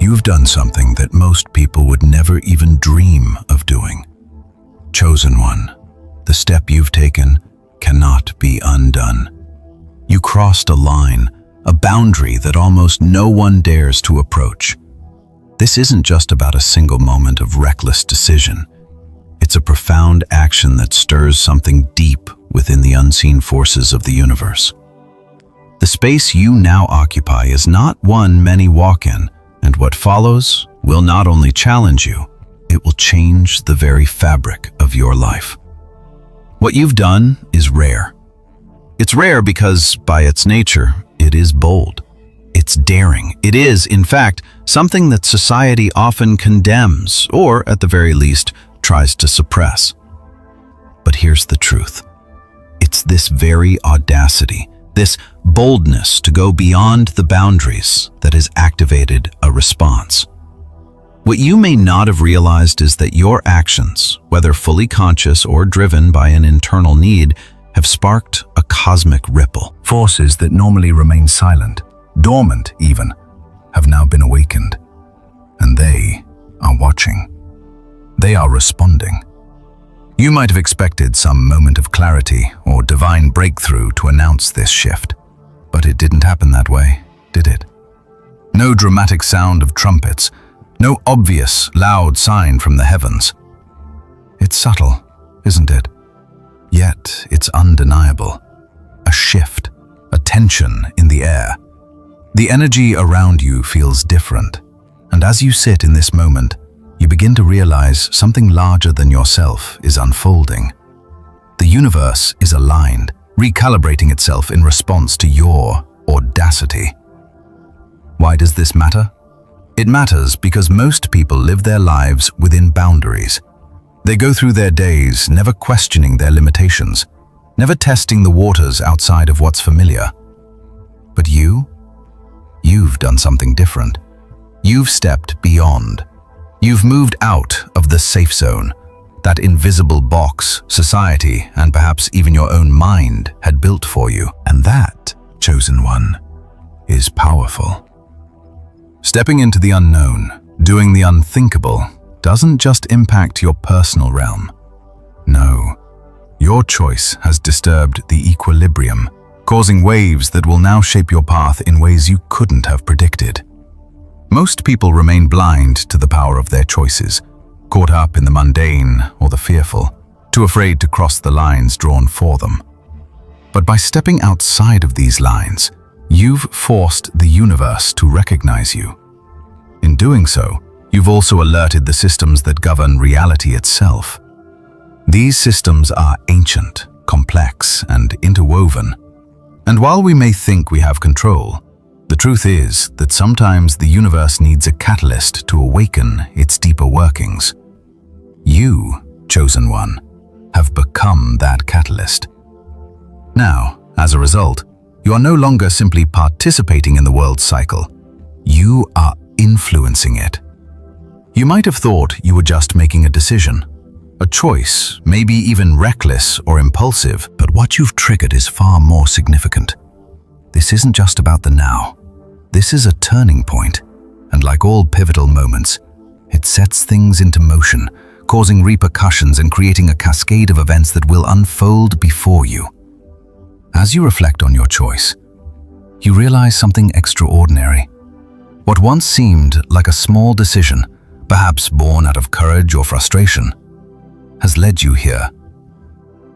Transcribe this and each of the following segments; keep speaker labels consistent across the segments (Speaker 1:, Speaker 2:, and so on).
Speaker 1: You've done something that most people would never even dream of doing. Chosen one, the step you've taken cannot be undone. You crossed a line, a boundary that almost no one dares to approach. This isn't just about a single moment of reckless decision. It's a profound action that stirs something deep within the unseen forces of the universe. The space you now occupy is not one many walk in, and what follows will not only challenge you, it will change the very fabric of your life. What you've done is rare. It's rare because, by its nature, it is bold. It's daring. It is, in fact, something that society often condemns, or, at the very least, tries to suppress. But here's the truth. It's this very audacity, this boldness to go beyond the boundaries that has activated a response. What you may not have realized is that your actions, whether fully conscious or driven by an internal need, have sparked a cosmic ripple.
Speaker 2: Forces that normally remain silent, dormant even, have now been awakened. And they are watching. They are responding. You might have expected some moment of clarity or divine breakthrough to announce this shift, but it didn't happen that way, did it? No dramatic sound of trumpets, no obvious, loud sign from the heavens. It's subtle, isn't it? Yet it's undeniable. A shift, a tension in the air. The energy around you feels different, and as you sit in this moment, you begin to realize something larger than yourself is unfolding. The universe is aligned, recalibrating itself in response to your audacity. Why does this matter? It matters because most people live their lives within boundaries. They go through their days never questioning their limitations, never testing the waters outside of what's familiar. But you've done something different. You've stepped beyond. You've moved out of the safe zone, that invisible box society and perhaps even your own mind had built for you. And that, chosen one, is powerful. Stepping into the unknown, doing the unthinkable, doesn't just impact your personal realm. No, your choice has disturbed the equilibrium, causing waves that will now shape your path in ways you couldn't have predicted. Most people remain blind to the power of their choices, caught up in the mundane or the fearful, too afraid to cross the lines drawn for them. But by stepping outside of these lines, you've forced the universe to recognize you. In doing so, you've also alerted the systems that govern reality itself. These systems are ancient, complex, and interwoven. And while we may think we have control, the truth is that sometimes the universe needs a catalyst to awaken its deeper workings. You, chosen one, have become that catalyst. Now, as a result, you are no longer simply participating in the world's cycle. You are influencing it. You might have thought you were just making a decision, a choice, maybe even reckless or impulsive, but what you've triggered is far more significant. This isn't just about the now. This is a turning point, and like all pivotal moments, it sets things into motion, causing repercussions and creating a cascade of events that will unfold before you. As you reflect on your choice, you realize something extraordinary. What once seemed like a small decision, perhaps born out of courage or frustration, has led you here.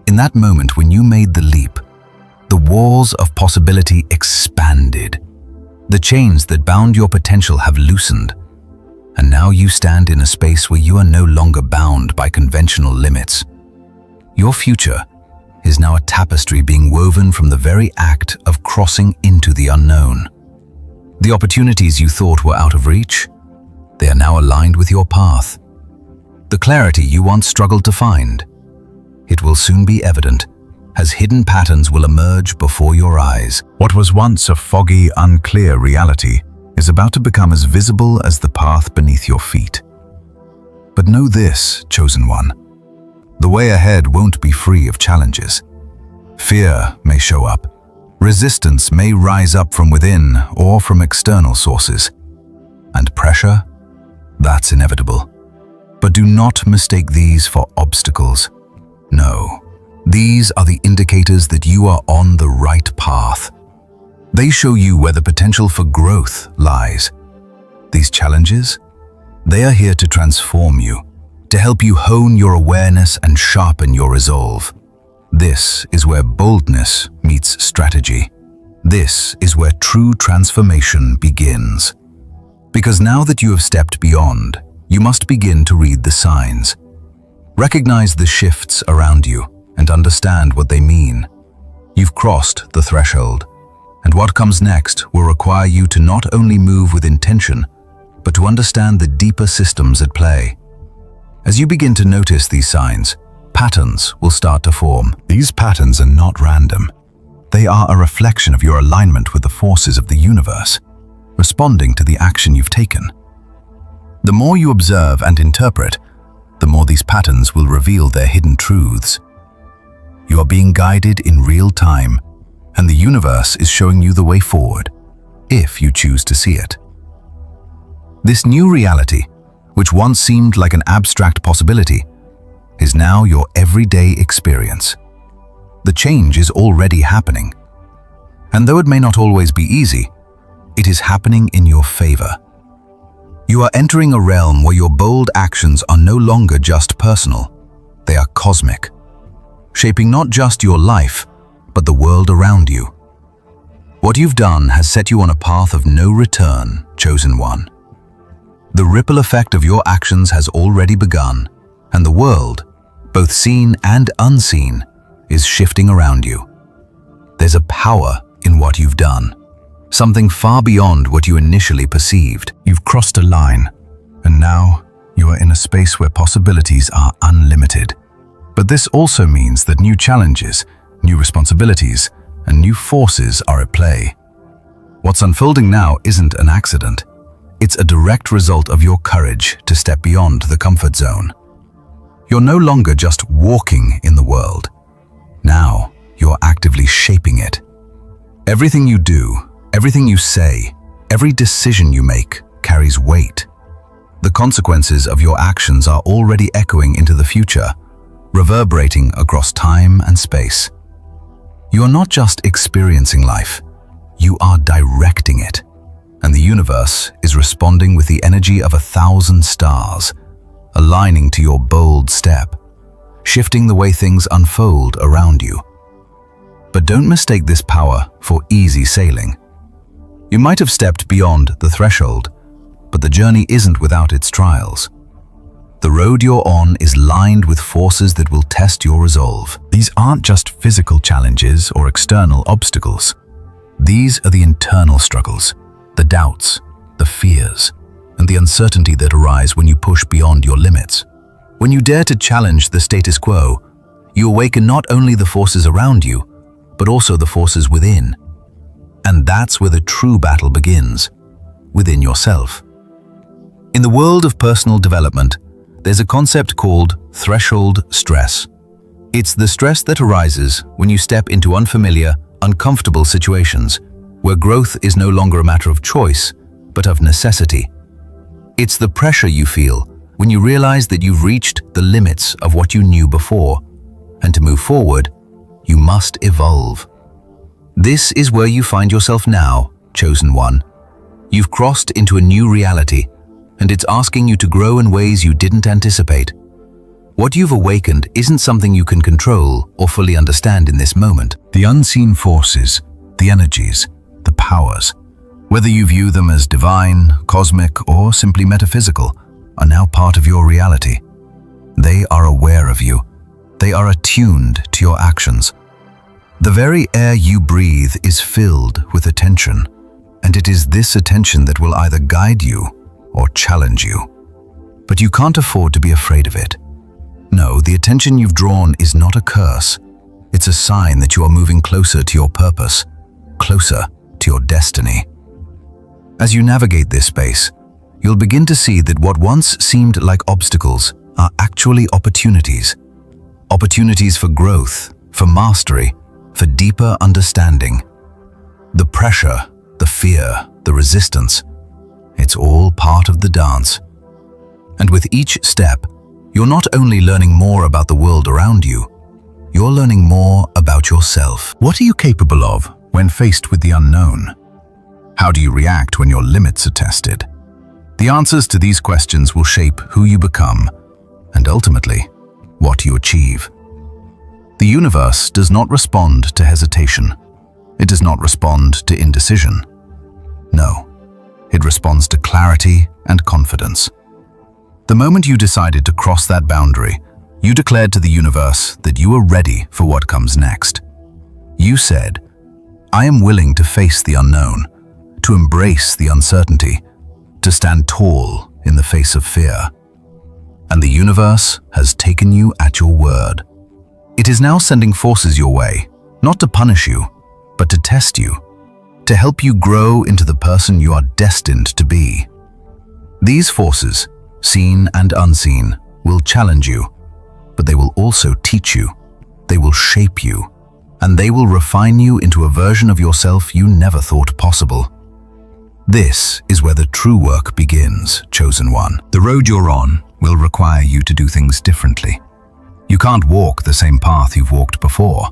Speaker 2: In that moment when you made the leap, the walls of possibility expanded. The chains that bound your potential have loosened, and now you stand in a space where you are no longer bound by conventional limits. Your future is now a tapestry being woven from the very act of crossing into the unknown. The opportunities you thought were out of reach, they are now aligned with your path. The clarity you once struggled to find, it will soon be evident, as hidden patterns will emerge before your eyes. What was once a foggy, unclear reality is about to become as visible as the path beneath your feet. But know this, chosen one, the way ahead won't be free of challenges. Fear may show up. Resistance may rise up from within or from external sources. and pressure, that's inevitable. But do not mistake these for obstacles. No, these are the indicators that you are on the right path. They show you where the potential for growth lies. These challenges, they are here to transform you, to help you hone your awareness and sharpen your resolve. This is where boldness meets strategy. This is where true transformation begins. Because now that you have stepped beyond, you must begin to read the signs. Recognize the shifts around you and understand what they mean. You've crossed the threshold, and what comes next will require you to not only move with intention, but to understand the deeper systems at play. As you begin to notice these signs, patterns will start to form. These patterns are not random. They are a reflection of your alignment with the forces of the universe, responding to the action you've taken. The more you observe and interpret, the more these patterns will reveal their hidden truths. You are being guided in real time, and the universe is showing you the way forward, if you choose to see it. This new reality, which once seemed like an abstract possibility, is now your everyday experience. The change is already happening. And though it may not always be easy, it is happening in your favor. You are entering a realm where your bold actions are no longer just personal. They are cosmic, shaping not just your life, but the world around you. What you've done has set you on a path of no return, chosen one. The ripple effect of your actions has already begun, and the world, both seen and unseen, is shifting around you. There's a power in what you've done, something far beyond what you initially perceived. You've crossed a line, and now you are in a space where possibilities are unlimited. But this also means that new challenges, new responsibilities, and new forces are at play. What's unfolding now isn't an accident. It's a direct result of your courage to step beyond the comfort zone. You're no longer just walking in the world. Now, you're actively shaping it. Everything you do, everything you say, every decision you make carries weight. The consequences of your actions are already echoing into the future, reverberating across time and space. You are not just experiencing life, you are directing it. And the universe is responding with the energy of 1,000 stars, aligning to your bold step, shifting the way things unfold around you. But don't mistake this power for easy sailing. You might have stepped beyond the threshold, but the journey isn't without its trials. The road you're on is lined with forces that will test your resolve. These aren't just physical challenges or external obstacles. These are the internal struggles, the doubts, the fears, and the uncertainty that arise when you push beyond your limits. When you dare to challenge the status quo, you awaken not only the forces around you, but also the forces within. And that's where the true battle begins, within yourself. In the world of personal development, there's a concept called threshold stress. It's the stress that arises when you step into unfamiliar, uncomfortable situations, where growth is no longer a matter of choice, but of necessity. It's the pressure you feel when you realize that you've reached the limits of what you knew before, and to move forward, you must evolve. This is where you find yourself now, chosen one. You've crossed into a new reality, and it's asking you to grow in ways you didn't anticipate. What you've awakened isn't something you can control or fully understand in this moment. The unseen forces, the energies, the powers, whether you view them as divine, cosmic, or simply metaphysical, are now part of your reality. They are aware of you. They are attuned to your actions. The very air you breathe is filled with attention, and it is this attention that will either guide you or challenge you. But you can't afford to be afraid of it. No, the attention you've drawn is not a curse. It's a sign that you are moving closer to your purpose, closer to your destiny. As you navigate this space, you'll begin to see that what once seemed like obstacles are actually opportunities. Opportunities for growth, for mastery, for deeper understanding. The pressure, the fear, the resistance, It's all part of the dance. And with each step, you're not only learning more about the world around you, you're learning more about yourself. What are you capable of when faced with the unknown? How do you react when your limits are tested? The answers to these questions will shape who you become and ultimately what you achieve. The universe does not respond to hesitation. It does not respond to indecision. No, it responds to clarity and confidence. The moment you decided to cross that boundary, you declared to the universe that you are ready for what comes next. You said, "I am willing to face the unknown, to embrace the uncertainty, to stand tall in the face of fear." And the universe has taken you at your word. It is now sending forces your way, not to punish you, but to test you, to help you grow into the person you are destined to be. These forces, seen and unseen, will challenge you, but they will also teach you, they will shape you, and they will refine you into a version of yourself you never thought possible. This is where the true work begins, chosen one. The road you're on will require you to do things differently. You can't walk the same path you've walked before.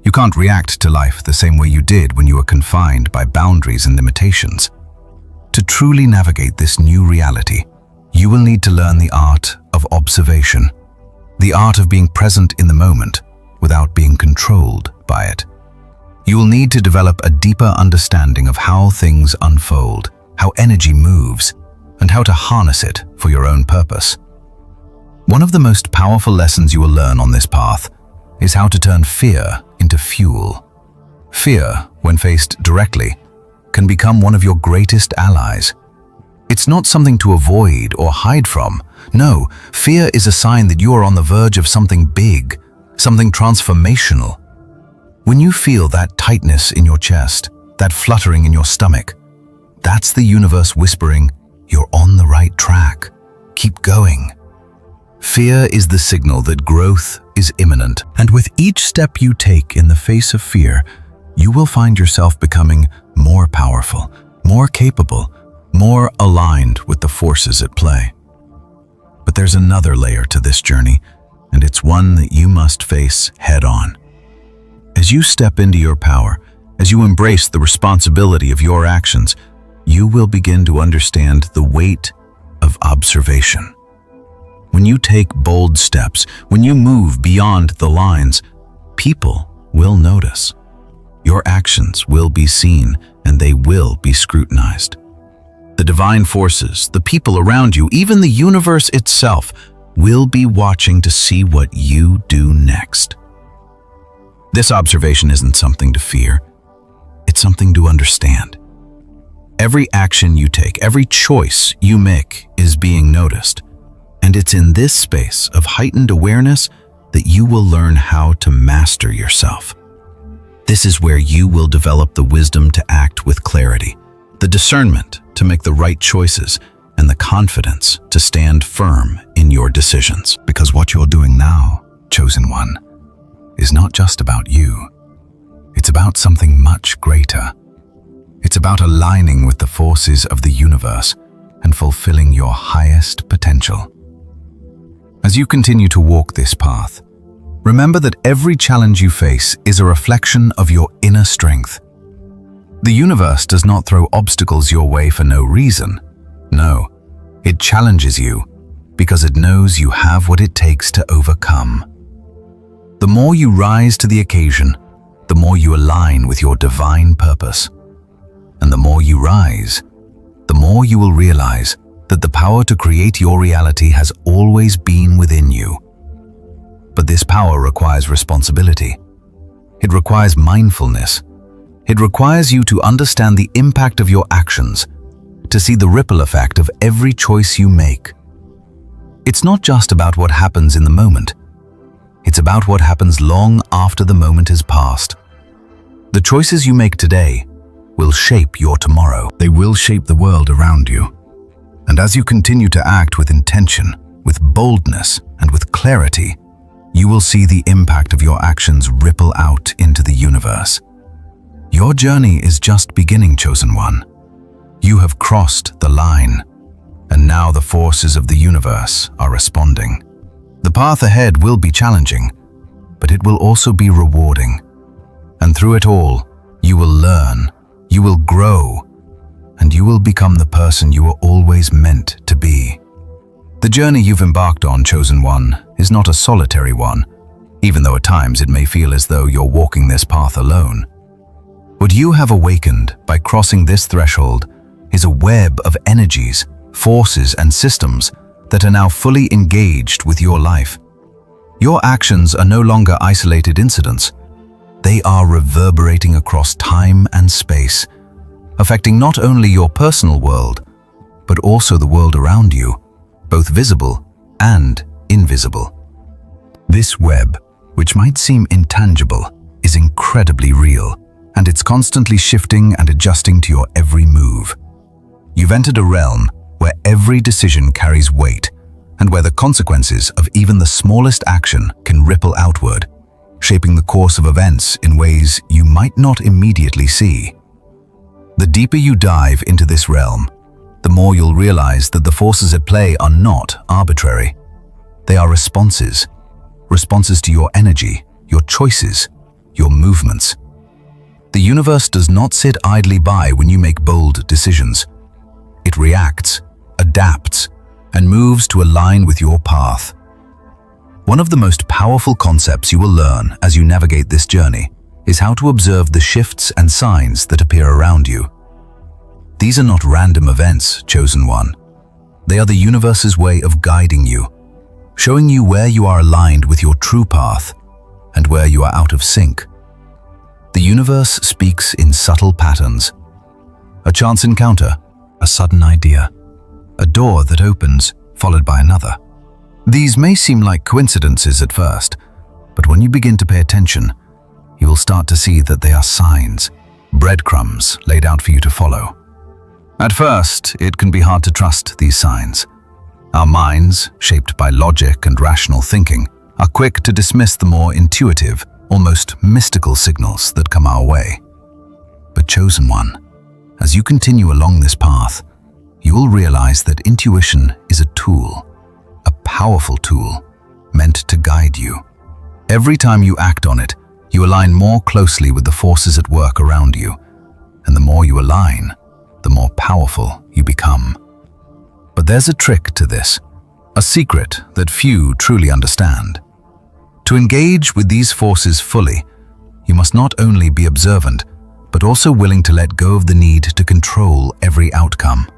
Speaker 2: You can't react to life the same way you did when you were confined by boundaries and limitations. To truly navigate this new reality, you will need to learn the art of observation, the art of being present in the moment without being controlled by it. You will need to develop a deeper understanding of how things unfold, how energy moves, and how to harness it for your own purpose. One of the most powerful lessons you will learn on this path is how to turn fear into fuel. Fear, when faced directly, can become one of your greatest allies. It's not something to avoid or hide from. No, fear is a sign that you are on the verge of something big, something transformational. When you feel that tightness in your chest, that fluttering in your stomach, that's the universe whispering, "You're on the right track. Keep going." Fear is the signal that growth is imminent. And with each step you take in the face of fear, you will find yourself becoming more powerful, more capable, more aligned with the forces at play. But there's another layer to this journey, and it's one that you must face head-on. As you step into your power, as you embrace the responsibility of your actions, you will begin to understand the weight of observation. When you take bold steps, when you move beyond the lines, people will notice. Your actions will be seen, and they will be scrutinized. The divine forces, the people around you, even the universe itself, will be watching to see what you do next. This observation isn't something to fear. It's something to understand. Every action you take, every choice you make is being noticed. And it's in this space of heightened awareness that you will learn how to master yourself. This is where you will develop the wisdom to act with clarity, the discernment to make the right choices, and the confidence to stand firm in your decisions. Because what you're doing now, chosen one, is not just about you. It's about something much greater. It's about aligning with the forces of the universe and fulfilling your highest potential. As you continue to walk this path, remember that every challenge you face is a reflection of your inner strength. The universe does not throw obstacles your way for no reason. No, it challenges you because it knows you have what it takes to overcome. The more you rise to the occasion, the more you align with your divine purpose. And the more you rise, the more you will realize that the power to create your reality has always been within you. But this power requires responsibility. It requires mindfulness. It requires you to understand the impact of your actions, to see the ripple effect of every choice you make. It's not just about what happens in the moment. It's about what happens long after the moment is past. The choices you make today will shape your tomorrow. They will shape the world around you. And as you continue to act with intention, with boldness, and with clarity, you will see the impact of your actions ripple out into the universe. Your journey is just beginning, chosen one. You have crossed the line, and now the forces of the universe are responding. The path ahead will be challenging, but it will also be rewarding. And through it all, you will learn, you will grow, and you will become the person you were always meant to be. The journey you've embarked on, Chosen One, is not a solitary one, even though at times it may feel as though you're walking this path alone. What you have awakened by crossing this threshold is a web of energies, forces, and systems that are now fully engaged with your life. Your actions are no longer isolated incidents. They are reverberating across time and space, affecting not only your personal world, but also the world around you, both visible and invisible. This web, which might seem intangible, is incredibly real, and it's constantly shifting and adjusting to your every move. You've entered a realm where every decision carries weight, and where the consequences of even the smallest action can ripple outward, shaping the course of events in ways you might not immediately see. The deeper you dive into this realm, the more you'll realize that the forces at play are not arbitrary. They are responses to your energy, your choices, your movements. The universe does not sit idly by when you make bold decisions. It reacts, adapts, and moves to align with your path. One of the most powerful concepts you will learn as you navigate this journey is how to observe the shifts and signs that appear around you. These are not random events, Chosen One. They are the universe's way of guiding you, showing you where you are aligned with your true path and where you are out of sync. The universe speaks in subtle patterns. A chance encounter, a sudden idea, a door that opens, followed by another. These may seem like coincidences at first, but when you begin to pay attention, you will start to see that they are signs, breadcrumbs laid out for you to follow. At first, it can be hard to trust these signs. Our minds, shaped by logic and rational thinking, are quick to dismiss the more intuitive, almost mystical signals that come our way. But Chosen One, as you continue along this path, you will realize that intuition is a tool, a powerful tool, meant to guide you. Every time you act on it, you align more closely with the forces at work around you, and the more you align, the more powerful you become. But there's a trick to this, a secret that few truly understand. To engage with these forces fully, you must not only be observant, but also willing to let go of the need to control every outcome.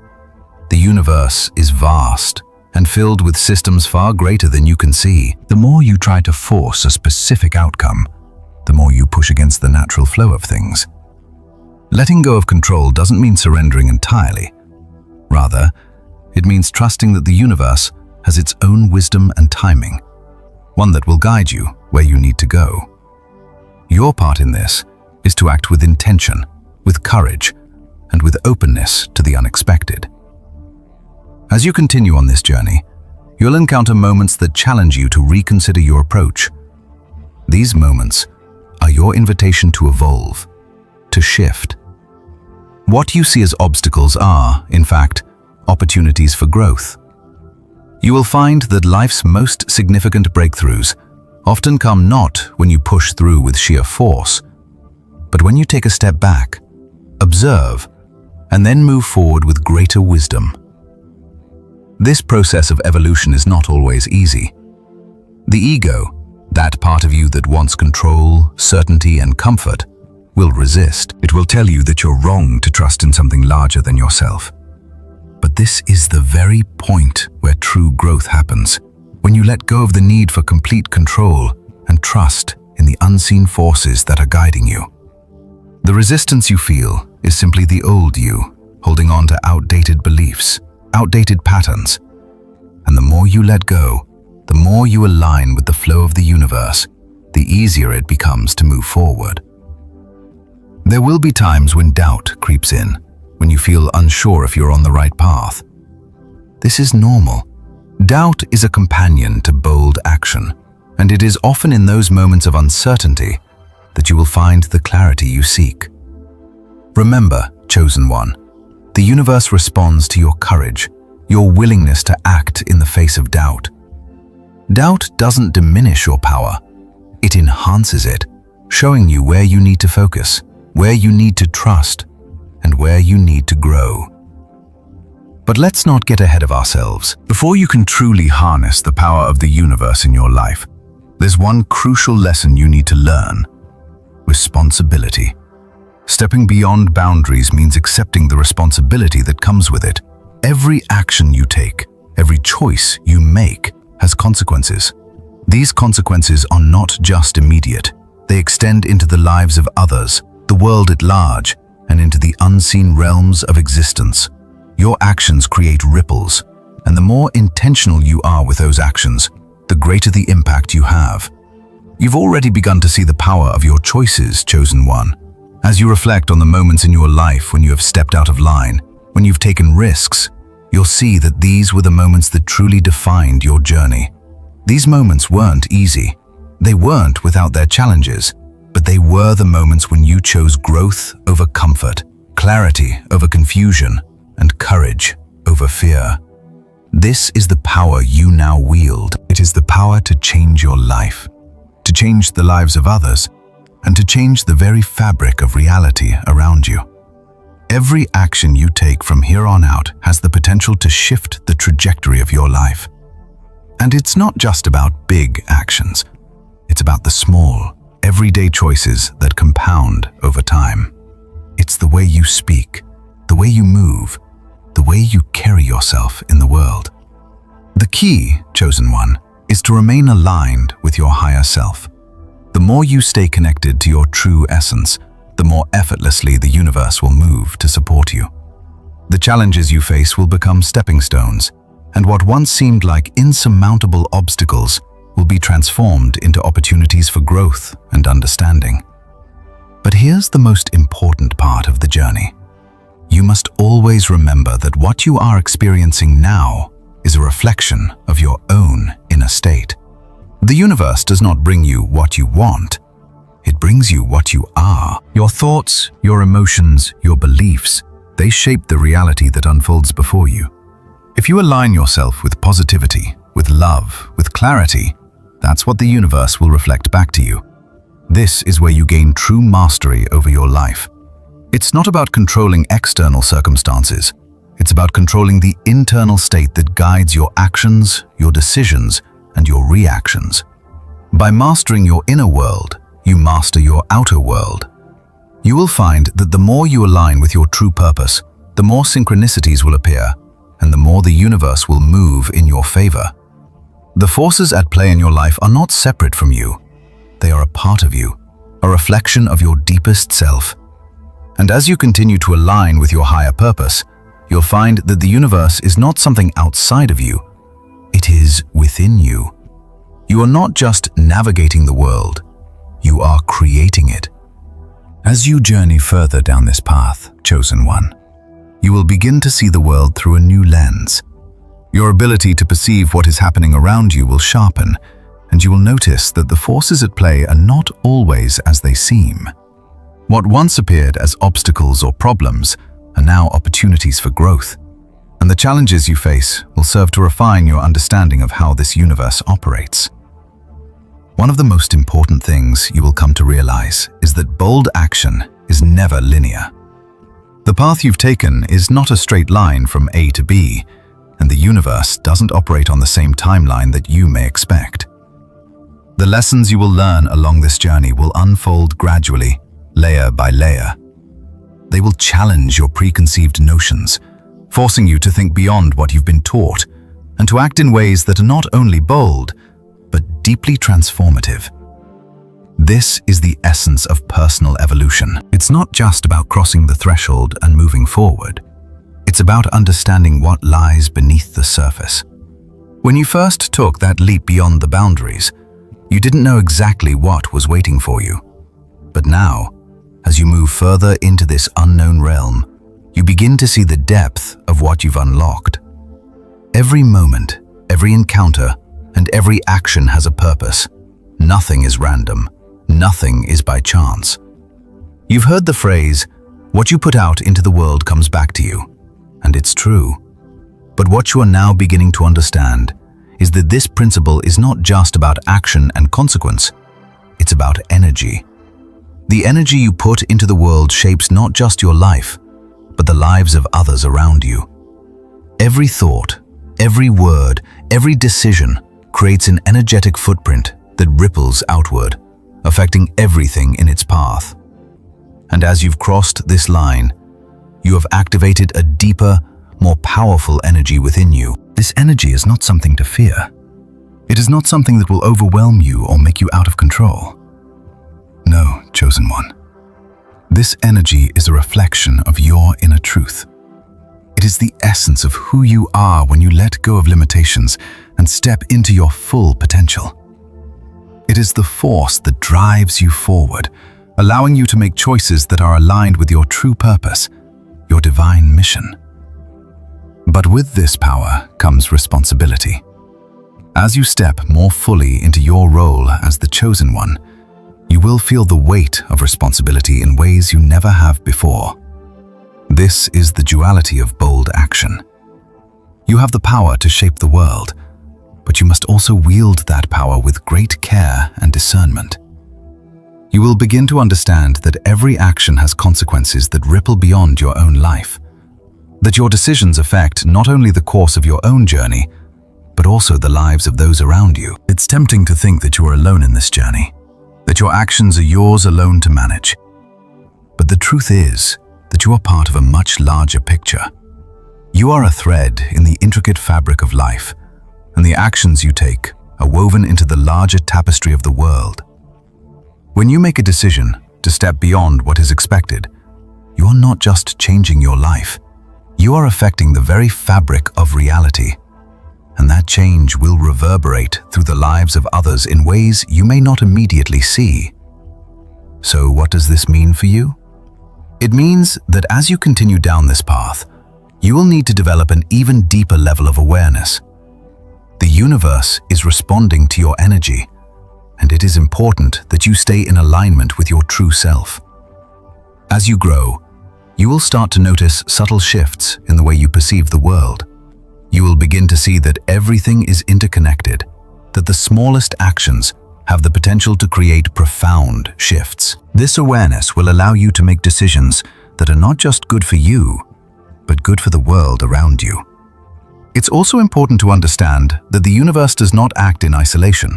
Speaker 2: The universe is vast and filled with systems far greater than you can see. The more you try to force a specific outcome, the more you push against the natural flow of things. Letting go of control doesn't mean surrendering entirely. Rather, it means trusting that the universe has its own wisdom and timing, one that will guide you where you need to go. Your part in this is to act with intention, with courage, and with openness to the unexpected. As you continue on this journey, you'll encounter moments that challenge you to reconsider your approach. These moments are your invitation to evolve, to shift. What you see as obstacles are, in fact, opportunities for growth. You will find that life's most significant breakthroughs often come not when you push through with sheer force, but when you take a step back, observe, and then move forward with greater wisdom. This process of evolution is not always easy. The ego, that part of you that wants control, certainty, and comfort, will resist. It will tell you that you're wrong to trust in something larger than yourself. But this is the very point where true growth happens, when you let go of the need for complete control and trust in the unseen forces that are guiding you. The resistance you feel is simply the old you, holding on to outdated beliefs, outdated patterns. And the more you let go, the more you align with the flow of the universe, the easier it becomes to move forward. There will be times when doubt creeps in, when you feel unsure if you're on the right path. This is normal. Doubt is a companion to bold action, and it is often in those moments of uncertainty that you will find the clarity you seek. Remember, Chosen One, The universe responds to your courage, your willingness to act in the face of doubt. Doubt doesn't diminish your power, it enhances it, showing you where you need to focus, where you need to trust, and where you need to grow. But let's not get ahead of ourselves. Before you can truly harness the power of the universe in your life, there's one crucial lesson you need to learn: responsibility. Stepping beyond boundaries means accepting the responsibility that comes with it. Every action you take, every choice you make, has consequences. These consequences are not just immediate. They extend into the lives of others, the world at large, and into the unseen realms of existence. Your actions create ripples, and the more intentional you are with those actions, the greater the impact you have. You've already begun to see the power of your choices, chosen one. As you reflect on the moments in your life when you have stepped out of line, when you've taken risks, you'll see that these were the moments that truly defined your journey. These moments weren't easy. They weren't without their challenges, but they were the moments when you chose growth over comfort, clarity over confusion, and courage over fear. This is the power you now wield. It is the power to change your life, to change the lives of others, and to change the very fabric of reality around you. Every action you take from here on out has the potential to shift the trajectory of your life. And it's not just about big actions. It's about the small, everyday choices that compound over time. It's the way you speak, the way you move, the way you carry yourself in the world. The key, chosen one, is to remain aligned with your higher self. The more you stay connected to your true essence, the more effortlessly the universe will move to support you. The challenges you face will become stepping stones, and what once seemed like insurmountable obstacles will be transformed into opportunities for growth and understanding. But here's the most important part of the journey. You must always remember that what you are experiencing now is a reflection of your own inner state. The universe does not bring you what you want. It brings you what you are. Your thoughts, your emotions, your beliefs, they shape the reality that unfolds before you. If you align yourself with positivity, with love, with clarity, that's what the universe will reflect back to you. This is where you gain true mastery over your life. It's not about controlling external circumstances. It's about controlling the internal state that guides your actions, your decisions, and your reactions. By mastering your inner world, you master your outer world. You will find that the more you align with your true purpose, the more synchronicities will appear, and the more the universe will move in your favor. The forces at play in your life are not separate from you. They are a part of you, a reflection of your deepest self. And as you continue to align with your higher purpose, you'll find that the universe is not something outside of you. It is within you. You are not just navigating the world, you are creating it. As you journey further down this path, chosen one, you will begin to see the world through a new lens. Your ability to perceive what is happening around you will sharpen, and you will notice that the forces at play are not always as they seem. What once appeared as obstacles or problems are now opportunities for growth, and the challenges you face will serve to refine your understanding of how this universe operates. One of the most important things you will come to realize is that bold action is never linear. The path you've taken is not a straight line from A to B, and the universe doesn't operate on the same timeline that you may expect. The lessons you will learn along this journey will unfold gradually, layer by layer. They will challenge your preconceived notions, forcing you to think beyond what you've been taught and to act in ways that are not only bold, but deeply transformative. This is the essence of personal evolution. It's not just about crossing the threshold and moving forward. It's about understanding what lies beneath the surface. When you first took that leap beyond the boundaries, you didn't know exactly what was waiting for you. But now, as you move further into this unknown realm, you begin to see the depth of what you've unlocked. Every moment, every encounter, and every action has a purpose. Nothing is random. Nothing is by chance. You've heard the phrase, "What you put out into the world comes back to you." true. But what you are now beginning to understand is that this principle is not just about action and consequence, it's about energy. The energy you put into the world shapes not just your life, but the lives of others around you. Every thought, every word, every decision creates an energetic footprint that ripples outward, affecting everything in its path. And as you've crossed this line, you have activated a deeper, more powerful energy within you. This energy is not something to fear. It is not something that will overwhelm you or make you out of control. No, chosen one. This energy is a reflection of your inner truth. It is the essence of who you are when you let go of limitations and step into your full potential. It is the force that drives you forward, allowing you to make choices that are aligned with your true purpose, your divine mission. But with this power comes responsibility. As you step more fully into your role as the chosen one, you will feel the weight of responsibility in ways you never have before. This is the duality of bold action. You have the power to shape the world, but you must also wield that power with great care and discernment. You will begin to understand that every action has consequences that ripple beyond your own life, that your decisions affect not only the course of your own journey, but also the lives of those around you. It's tempting to think that you are alone in this journey, that your actions are yours alone to manage. But the truth is that you are part of a much larger picture. You are a thread in the intricate fabric of life, and the actions you take are woven into the larger tapestry of the world. When you make a decision to step beyond what is expected, you are not just changing your life, you are affecting the very fabric of reality. And that change will reverberate through the lives of others in ways you may not immediately see. So what does this mean for you? It means that as you continue down this path, you will need to develop an even deeper level of awareness. The universe is responding to your energy, and it is important that you stay in alignment with your true self. As you grow, you will start to notice subtle shifts in the way you perceive the world. You will begin to see that everything is interconnected, that the smallest actions have the potential to create profound shifts. This awareness will allow you to make decisions that are not just good for you, but good for the world around you. It's also important to understand that the universe does not act in isolation.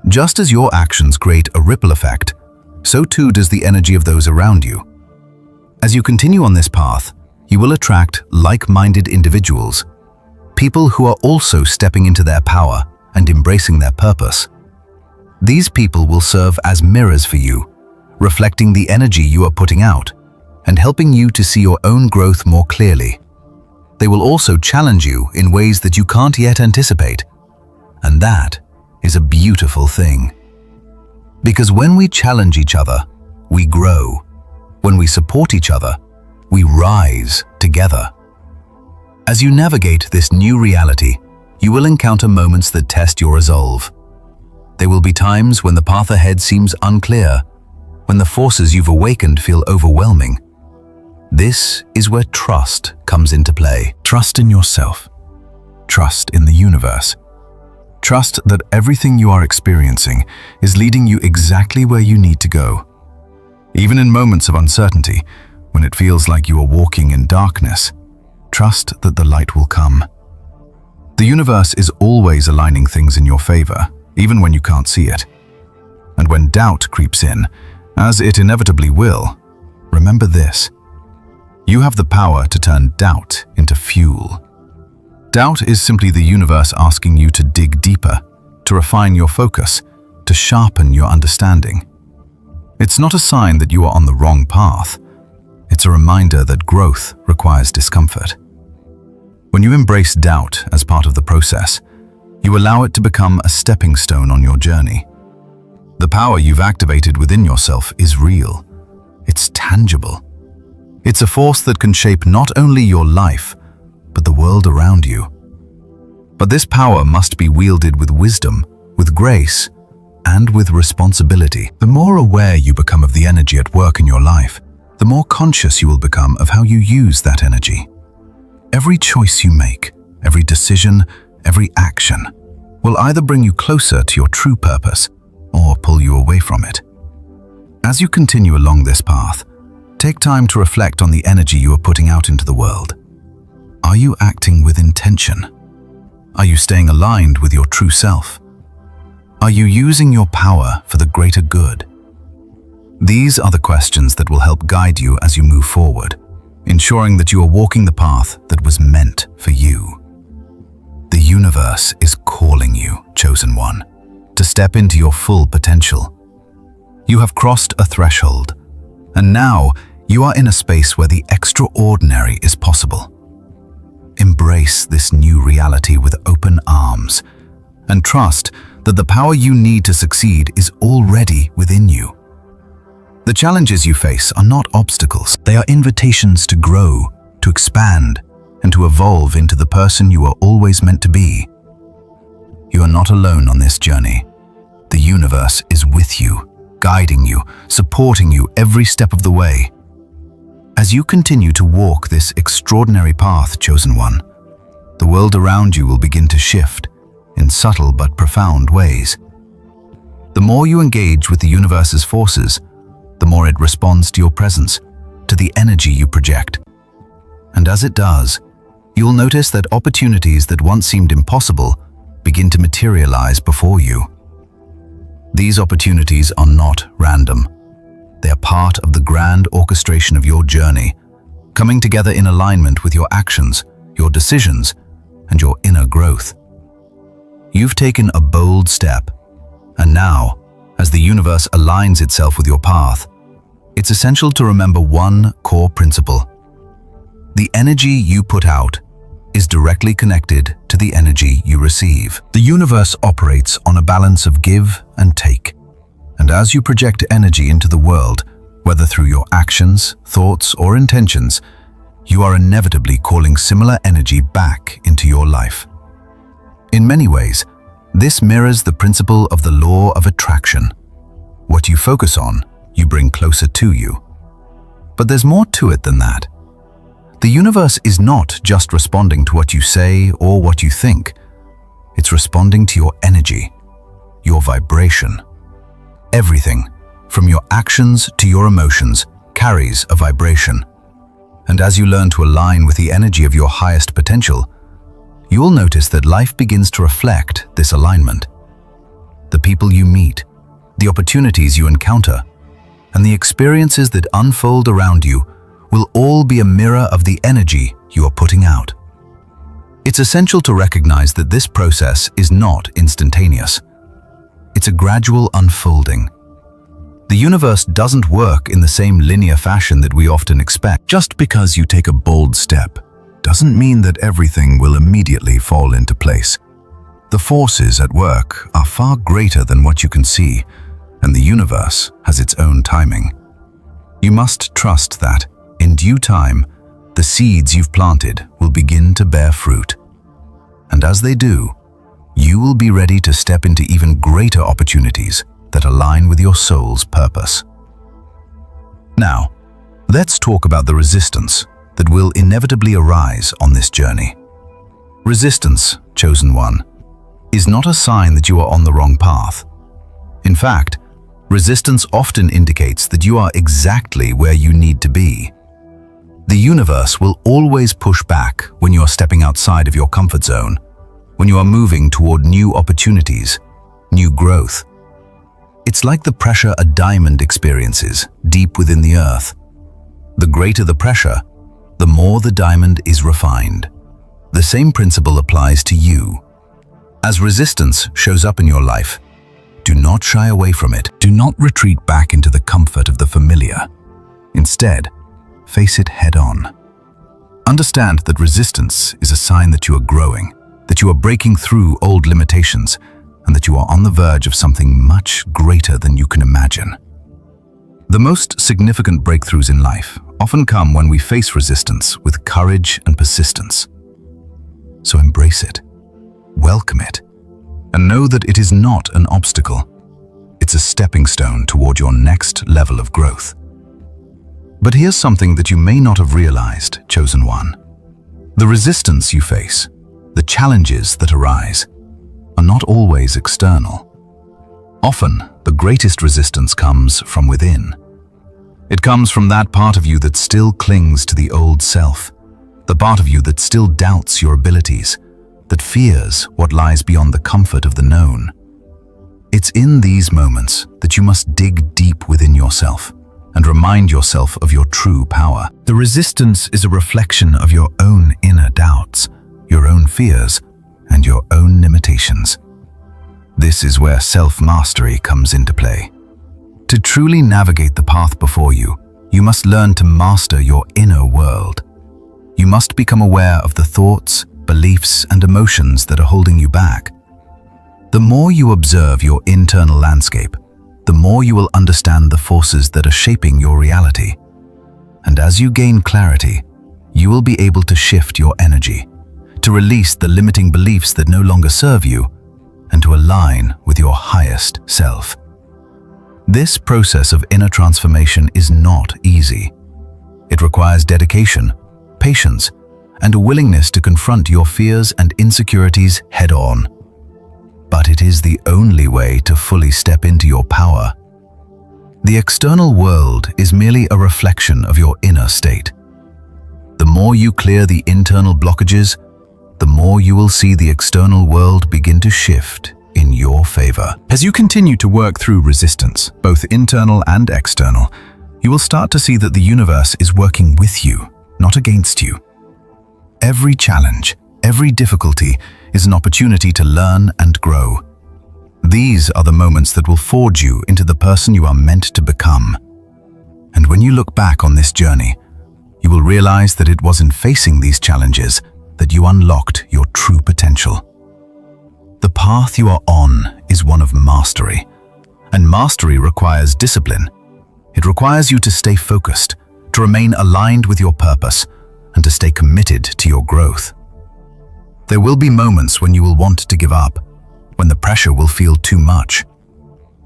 Speaker 2: Just as your actions create a ripple effect, so too does the energy of those around you. As you continue on this path, you will attract like-minded individuals, people who are also stepping into their power and embracing their purpose. These people will serve as mirrors for you, reflecting the energy you are putting out and helping you to see your own growth more clearly. They will also challenge you in ways that you can't yet anticipate, and that is a beautiful thing. Because when we challenge each other, we grow. When we support each other, we rise together. As you navigate this new reality, you will encounter moments that test your resolve. There will be times when the path ahead seems unclear, when the forces you've awakened feel overwhelming. This is where trust comes into play. Trust in yourself. Trust in the universe. Trust that everything you are experiencing is leading you exactly where you need to go. Even in moments of uncertainty, when it feels like you are walking in darkness, trust that the light will come. The universe is always aligning things in your favor, even when you can't see it. And when doubt creeps in, as it inevitably will, remember this: you have the power to turn doubt into fuel. Doubt is simply the universe asking you to dig deeper, to refine your focus, to sharpen your understanding. It's not a sign that you are on the wrong path. It's a reminder that growth requires discomfort. When you embrace doubt as part of the process, you allow it to become a stepping stone on your journey. The power you've activated within yourself is real. It's tangible. It's a force that can shape not only your life, but the world around you. But this power must be wielded with wisdom, with grace, and with responsibility. The more aware you become of the energy at work in your life, the more conscious you will become of how you use that energy. Every choice you make, every decision, every action will either bring you closer to your true purpose or pull you away from it. As you continue along this path, take time to reflect on the energy you are putting out into the world. Are you acting with intention? Are you staying aligned with your true self? Are you using your power for the greater good? These are the questions that will help guide you as you move forward, ensuring that you are walking the path that was meant for you. The universe is calling you, chosen one, to step into your full potential. You have crossed a threshold, and now you are in a space where the extraordinary is possible. Embrace this new reality with open arms, and trust that the power you need to succeed is already within you. The challenges you face are not obstacles. They are invitations to grow, to expand, and to evolve into the person you are always meant to be. You are not alone on this journey. The universe is with you, guiding you, supporting you every step of the way. As you continue to walk this extraordinary path, chosen one, the world around you will begin to shift in subtle but profound ways. The more you engage with the universe's forces, the more it responds to your presence, to the energy you project. And as it does, you'll notice that opportunities that once seemed impossible begin to materialize before you. These opportunities are not random. They are part of the grand orchestration of your journey, coming together in alignment with your actions, your decisions, and your inner growth. You've taken a bold step, and now, as the universe aligns itself with your path, it's essential to remember one core principle. The energy you put out is directly connected to the energy you receive. The universe operates on a balance of give and take. And as you project energy into the world, whether through your actions, thoughts, or intentions, you are inevitably calling similar energy back into your life. In many ways, this mirrors the principle of the law of attraction. What you focus on, you bring closer to you. But there's more to it than that. The universe is not just responding to what you say or what you think. It's responding to your energy, your vibration. Everything, from your actions to your emotions, carries a vibration. And as you learn to align with the energy of your highest potential, you will notice that life begins to reflect this alignment. The people you meet, the opportunities you encounter, and the experiences that unfold around you will all be a mirror of the energy you are putting out. It's essential to recognize that this process is not instantaneous. It's a gradual unfolding. The universe doesn't work in the same linear fashion that we often expect. Just because you take a bold step doesn't mean that everything will immediately fall into place. The forces at work are far greater than what you can see, and the universe has its own timing. You must trust that, in due time, the seeds you've planted will begin to bear fruit. And as they do, you will be ready to step into even greater opportunities that align with your soul's purpose. Now, let's talk about the resistance that will inevitably arise on this journey. Resistance, chosen one, is not a sign that you are on the wrong path. In fact, resistance often indicates that you are exactly where you need to be. The universe will always push back when you are stepping outside of your comfort zone, when you are moving toward new opportunities, new growth. It's like the pressure a diamond experiences deep within the earth. The greater the pressure, the more the diamond is refined. The same principle applies to you. As resistance shows up in your life, do not shy away from it. Do not retreat back into the comfort of the familiar. Instead, face it head on. Understand that resistance is a sign that you are growing, that you are breaking through old limitations, and that you are on the verge of something much greater than you can imagine. The most significant breakthroughs in life often come when we face resistance with courage and persistence. So embrace it, welcome it, and know that it is not an obstacle. It's a stepping stone toward your next level of growth. But here's something that you may not have realized, chosen one. The resistance you face, the challenges that arise, are not always external. Often, the greatest resistance comes from within. It comes from that part of you that still clings to the old self, the part of you that still doubts your abilities, that fears what lies beyond the comfort of the known. It's in these moments that you must dig deep within yourself and remind yourself of your true power. The resistance is a reflection of your own inner doubts, your own fears, and your own limitations. This is where self-mastery comes into play. To truly navigate the path before you, you must learn to master your inner world. You must become aware of the thoughts, beliefs, and emotions that are holding you back. The more you observe your internal landscape, the more you will understand the forces that are shaping your reality. And as you gain clarity, you will be able to shift your energy, to release the limiting beliefs that no longer serve you, and to align with your highest self. This process of inner transformation is not easy. It requires dedication, patience, and a willingness to confront your fears and insecurities head-on. But it is the only way to fully step into your power. The external world is merely a reflection of your inner state. The more you clear the internal blockages, the more you will see the external world begin to shift in your favor. As you continue to work through resistance, both internal and external, you will start to see that the universe is working with you, not against you. Every challenge, every difficulty is an opportunity to learn and grow. These are the moments that will forge you into the person you are meant to become. And when you look back on this journey, you will realize that it was in facing these challenges that you unlocked your true potential. The path you are on is one of mastery, and mastery requires discipline. It requires you to stay focused, to remain aligned with your purpose, and to stay committed to your growth. There will be moments when you will want to give up, when the pressure will feel too much.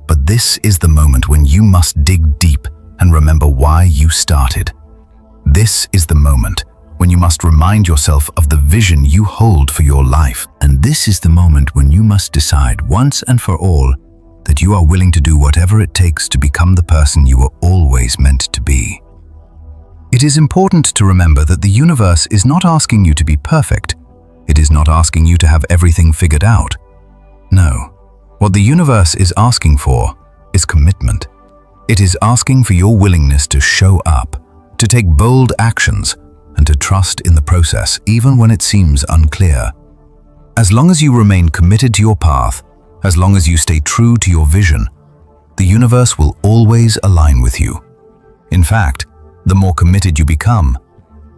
Speaker 2: But this is the moment when you must dig deep and remember why you started. This is the moment when you must remind yourself of the vision you hold for your life. And this is the moment when you must decide once and for all that you are willing to do whatever it takes to become the person you were always meant to be. It is important to remember that the universe is not asking you to be perfect. It is not asking you to have everything figured out. No, what the universe is asking for is commitment. It is asking for your willingness to show up, to take bold actions, and to trust in the process even when it seems unclear. As long as you remain committed to your path, as long as you stay true to your vision, the universe will always align with you. In fact, the more committed you become,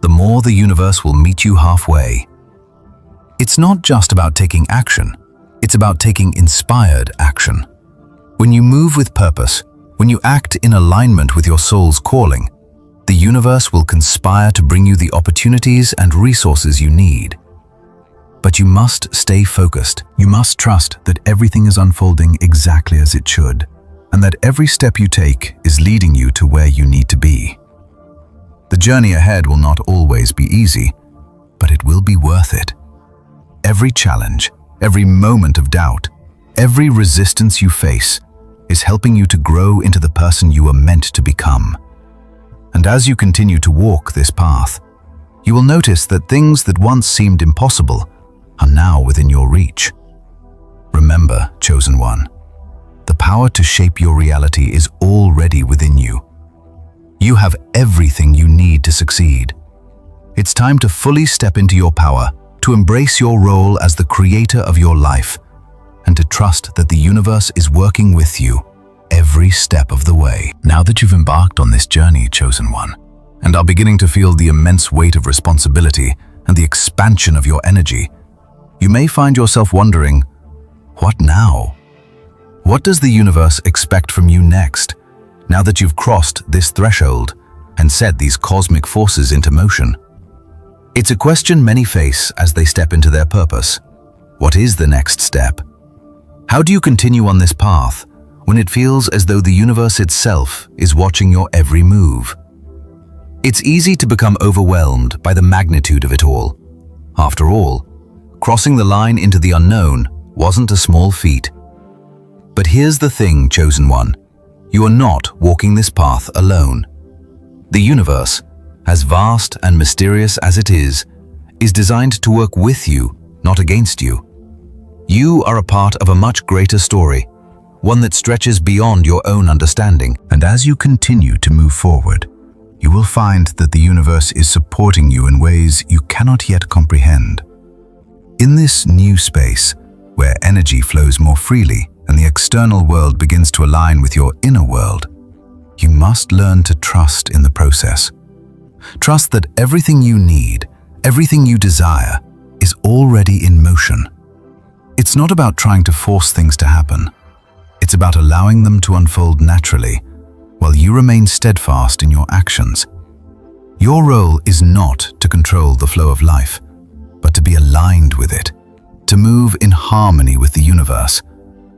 Speaker 2: the more the universe will meet you halfway. It's not just about taking action, it's about taking inspired action. When you move with purpose, when you act in alignment with your soul's calling, the universe will conspire to bring you the opportunities and resources you need. But you must stay focused. You must trust that everything is unfolding exactly as it should, and that every step you take is leading you to where you need to be. The journey ahead will not always be easy, but it will be worth it. Every challenge, every moment of doubt, every resistance you face is helping you to grow into the person you are meant to become. And as you continue to walk this path, you will notice that things that once seemed impossible are now within your reach. Remember, chosen one, the power to shape your reality is already within you. You have everything you need to succeed. It's time to fully step into your power, to embrace your role as the creator of your life, and to trust that the universe is working with you every step of the way. Now that you've embarked on this journey, chosen one, and are beginning to feel the immense weight of responsibility and the expansion of your energy, you may find yourself wondering, what now? What does the universe expect from you next, now that you've crossed this threshold and set these cosmic forces into motion? It's a question many face as they step into their purpose. What is the next step? How do you continue on this path when it feels as though the universe itself is watching your every move? It's easy to become overwhelmed by the magnitude of it all, After all, crossing the line into the unknown wasn't a small feat. But here's the thing, chosen one. You are not walking this path alone. The universe, as vast and mysterious as it is designed to work with you, not against you. You are a part of a much greater story, one that stretches beyond your own understanding. And as you continue to move forward, you will find that the universe is supporting you in ways you cannot yet comprehend. In this new space, where energy flows more freely and the external world begins to align with your inner world, you must learn to trust in the process. Trust that everything you need, everything you desire, is already in motion. It's not about trying to force things to happen. It's about allowing them to unfold naturally, while you remain steadfast in your actions. Your role is not to control the flow of life, but to be aligned with it, to move in harmony with the universe,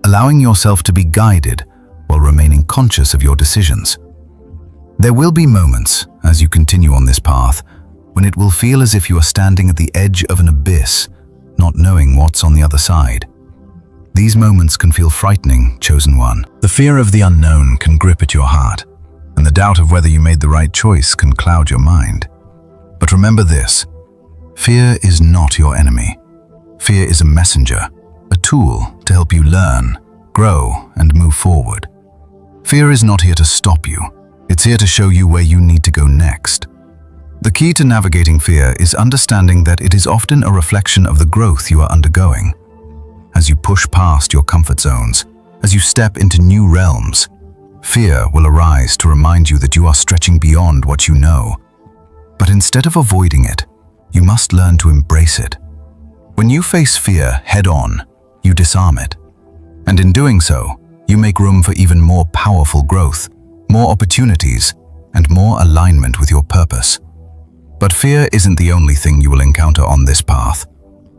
Speaker 2: allowing yourself to be guided while remaining conscious of your decisions. There will be moments, as you continue on this path, when it will feel as if you are standing at the edge of an abyss, not knowing what's on the other side. These moments can feel frightening, chosen one. The fear of the unknown can grip at your heart, and the doubt of whether you made the right choice can cloud your mind. But remember this: fear is not your enemy. Fear is a messenger, a tool to help you learn, grow, and move forward. Fear is not here to stop you. It's here to show you where you need to go next. The key to navigating fear is understanding that it is often a reflection of the growth you are undergoing. As you push past your comfort zones, as you step into new realms, fear will arise to remind you that you are stretching beyond what you know. But instead of avoiding it, you must learn to embrace it. When you face fear head-on, you disarm it. And in doing so, you make room for even more powerful growth, more opportunities, and more alignment with your purpose. But fear isn't the only thing you will encounter on this path.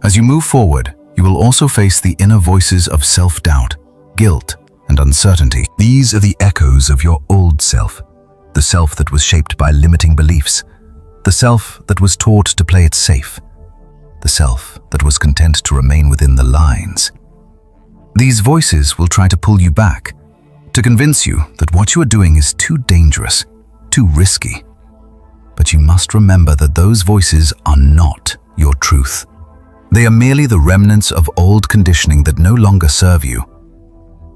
Speaker 2: As you move forward, you will also face the inner voices of self-doubt, guilt, and uncertainty. These are the echoes of your old self, the self that was shaped by limiting beliefs, the self that was taught to play it safe, the self that was content to remain within the lines. These voices will try to pull you back, to convince you that what you are doing is too dangerous, too risky. But you must remember that those voices are not your truth. They are merely the remnants of old conditioning that no longer serve you.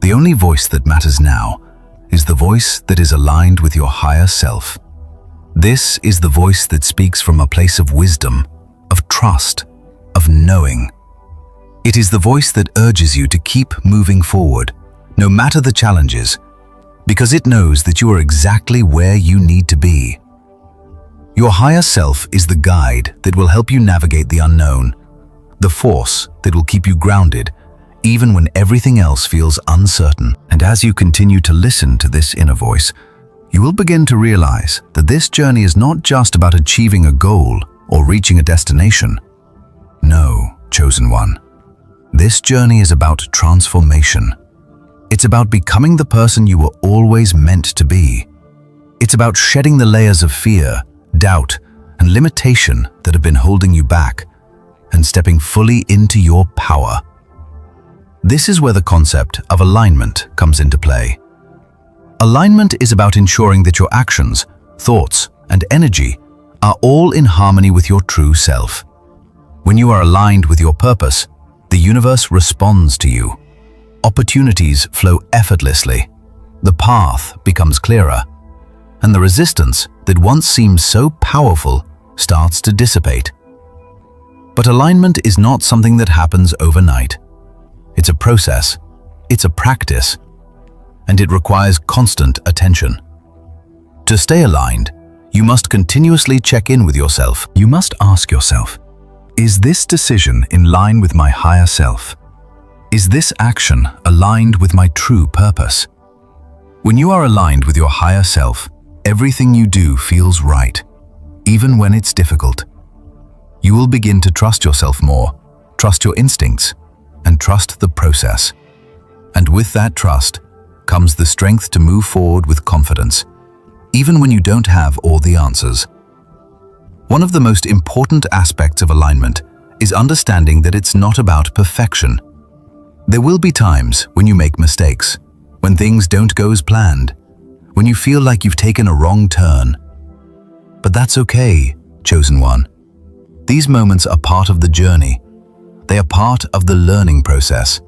Speaker 2: The only voice that matters now is the voice that is aligned with your higher self. This is the voice that speaks from a place of wisdom, of trust, of knowing. It is the voice that urges you to keep moving forward, no matter the challenges, because it knows that you are exactly where you need to be. Your higher self is the guide that will help you navigate the unknown, the force that will keep you grounded, even when everything else feels uncertain. And as you continue to listen to this inner voice, you will begin to realize that this journey is not just about achieving a goal or reaching a destination. No, chosen one. This journey is about transformation. It's about becoming the person you were always meant to be. It's about shedding the layers of fear, doubt, and limitation that have been holding you back, and stepping fully into your power. This is where the concept of alignment comes into play. Alignment is about ensuring that your actions, thoughts, and energy are all in harmony with your true self. When you are aligned with your purpose, the universe responds to you. Opportunities flow effortlessly, the path becomes clearer, and the resistance that once seemed so powerful starts to dissipate. But alignment is not something that happens overnight. It's a process, it's a practice, and it requires constant attention. To stay aligned, you must continuously check in with yourself. You must ask yourself, is this decision in line with my higher self? Is this action aligned with my true purpose? When you are aligned with your higher self, everything you do feels right, even when it's difficult. You will begin to trust yourself more, trust your instincts, and trust the process. And with that trust comes the strength to move forward with confidence, even when you don't have all the answers. One of the most important aspects of alignment
Speaker 1: is understanding that it's not about perfection. There will be times when you make mistakes, when things don't go as planned, when you feel like you've taken a wrong turn. But that's okay, chosen one. These moments are part of the journey. They are part of the learning process.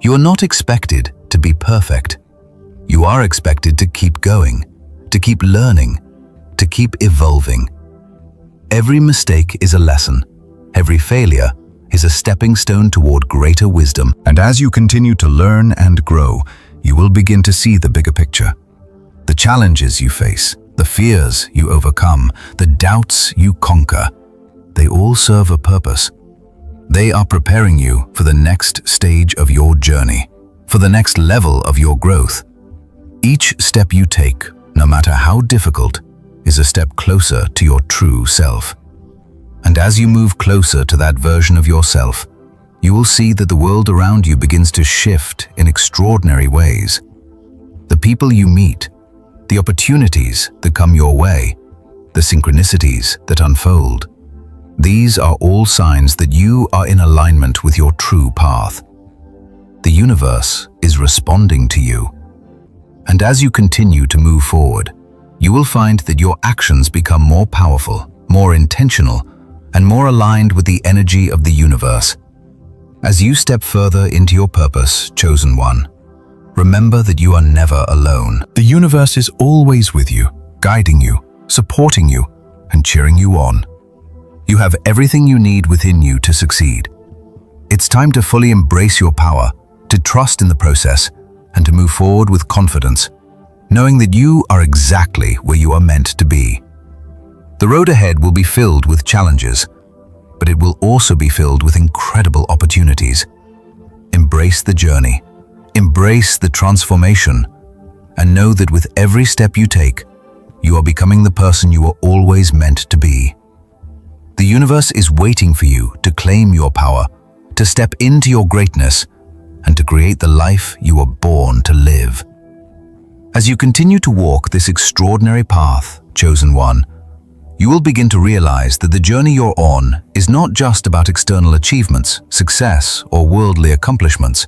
Speaker 1: You are not expected to be perfect. You are expected to keep going, to keep learning, to keep evolving. Every mistake is a lesson. Every failure is a stepping stone toward greater wisdom.
Speaker 2: And as you continue to learn and grow, you will begin to see the bigger picture. The challenges you face, the fears you overcome, the doubts you conquer, they all serve a purpose. They are preparing you for the next stage of your journey, for the next level of your growth. Each step you take, no matter how difficult, is a step closer to your true self. And as you move closer to that version of yourself, you will see that the world around you begins to shift in extraordinary ways. The people you meet, the opportunities that come your way, the synchronicities that unfold, these are all signs that you are in alignment with your true path. The universe is responding to you. And as you continue to move forward, you will find that your actions become more powerful, more intentional, and more aligned with the energy of the universe. As you step further into your purpose, chosen one, remember that you are never alone. The universe is always with you, guiding you, supporting you, and cheering you on. You have everything you need within you to succeed. It's time to fully embrace your power, to trust in the process, and to move forward with confidence, knowing that you are exactly where you are meant to be. The road ahead will be filled with challenges, but it will also be filled with incredible opportunities. Embrace the journey, embrace the transformation, and know that with every step you take, you are becoming the person you were always meant to be. The universe is waiting for you to claim your power, to step into your greatness, and to create the life you were born to live. As you continue to walk this extraordinary path, chosen one, you will begin to realize that the journey you're on is not just about external achievements, success, or worldly accomplishments.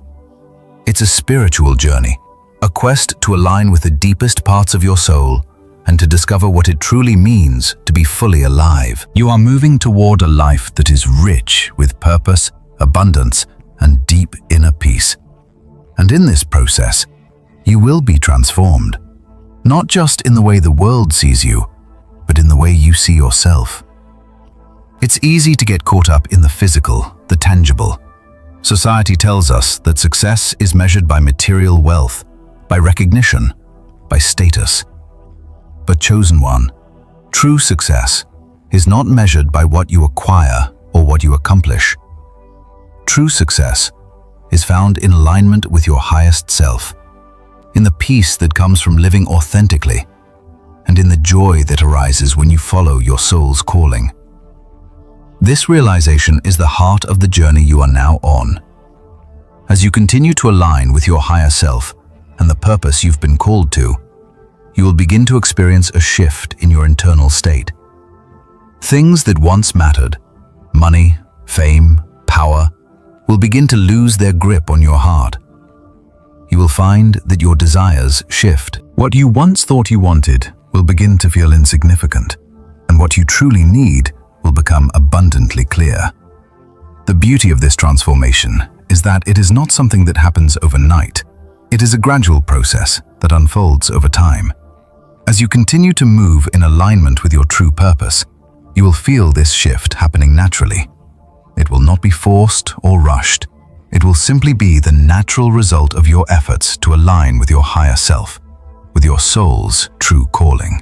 Speaker 2: It's a spiritual journey, a quest to align with the deepest parts of your soul and to discover what it truly means to be fully alive. You are moving toward a life that is rich with purpose, abundance, and deep inner peace. And in this process, you will be transformed, not just in the way the world sees you, but in the way you see yourself. It's easy to get caught up in the physical, the tangible. Society tells us that success is measured by material wealth, by recognition, by status. But chosen one, true success is not measured by what you acquire or what you accomplish. True success is found in alignment with your highest self, in the peace that comes from living authentically, and in the joy that arises when you follow your soul's calling. This realization is the heart of the journey you are now on. As you continue to align with your higher self and the purpose you've been called to, you will begin to experience a shift in your internal state. Things that once mattered, money, fame, power, will begin to lose their grip on your heart. You will find that your desires shift. What you once thought you wanted will begin to feel insignificant, and what you truly need will become abundantly clear. The beauty of this transformation is that it is not something that happens overnight. It is a gradual process that unfolds over time. As you continue to move in alignment with your true purpose, you will feel this shift happening naturally. It will not be forced or rushed. It will simply be the natural result of your efforts to align with your higher self, with your soul's true calling.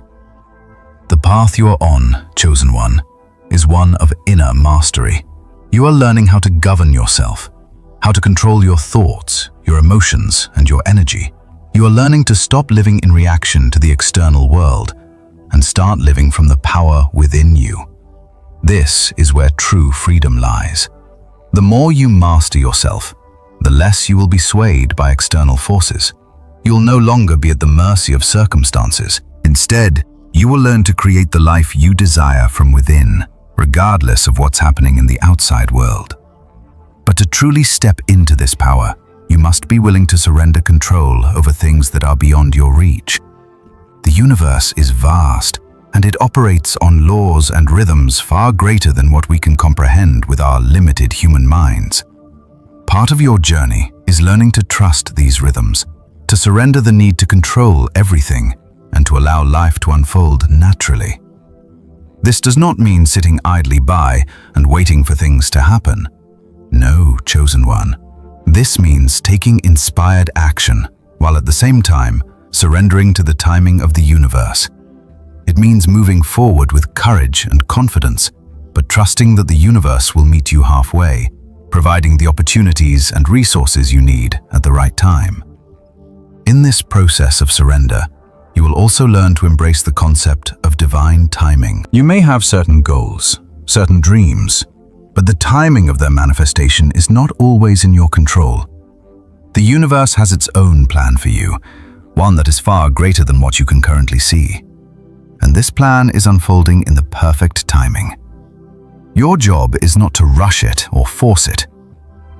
Speaker 2: The path you are on, chosen one, is one of inner mastery. You are learning how to govern yourself, how to control your thoughts, your emotions, and your energy. You are learning to stop living in reaction to the external world and start living from the power within you. This is where true freedom lies. The more you master yourself, the less you will be swayed by external forces. You will no longer be at the mercy of circumstances. Instead, you will learn to create the life you desire from within, regardless of what's happening in the outside world. But to truly step into this power, you must be willing to surrender control over things that are beyond your reach. The universe is vast, and it operates on laws and rhythms far greater than what we can comprehend with our limited human minds. Part of your journey is learning to trust these rhythms, to surrender the need to control everything, and to allow life to unfold naturally. This does not mean sitting idly by and waiting for things to happen. No, chosen one. This means taking inspired action, while at the same time surrendering to the timing of the universe. It means moving forward with courage and confidence, but trusting that the universe will meet you halfway, providing the opportunities and resources you need at the right time. In this process of surrender, you will also learn to embrace the concept of divine timing. You may have certain goals, certain dreams, but the timing of their manifestation is not always in your control. The universe has its own plan for you, one that is far greater than what you can currently see. And this plan is unfolding in the perfect timing. Your job is not to rush it or force it.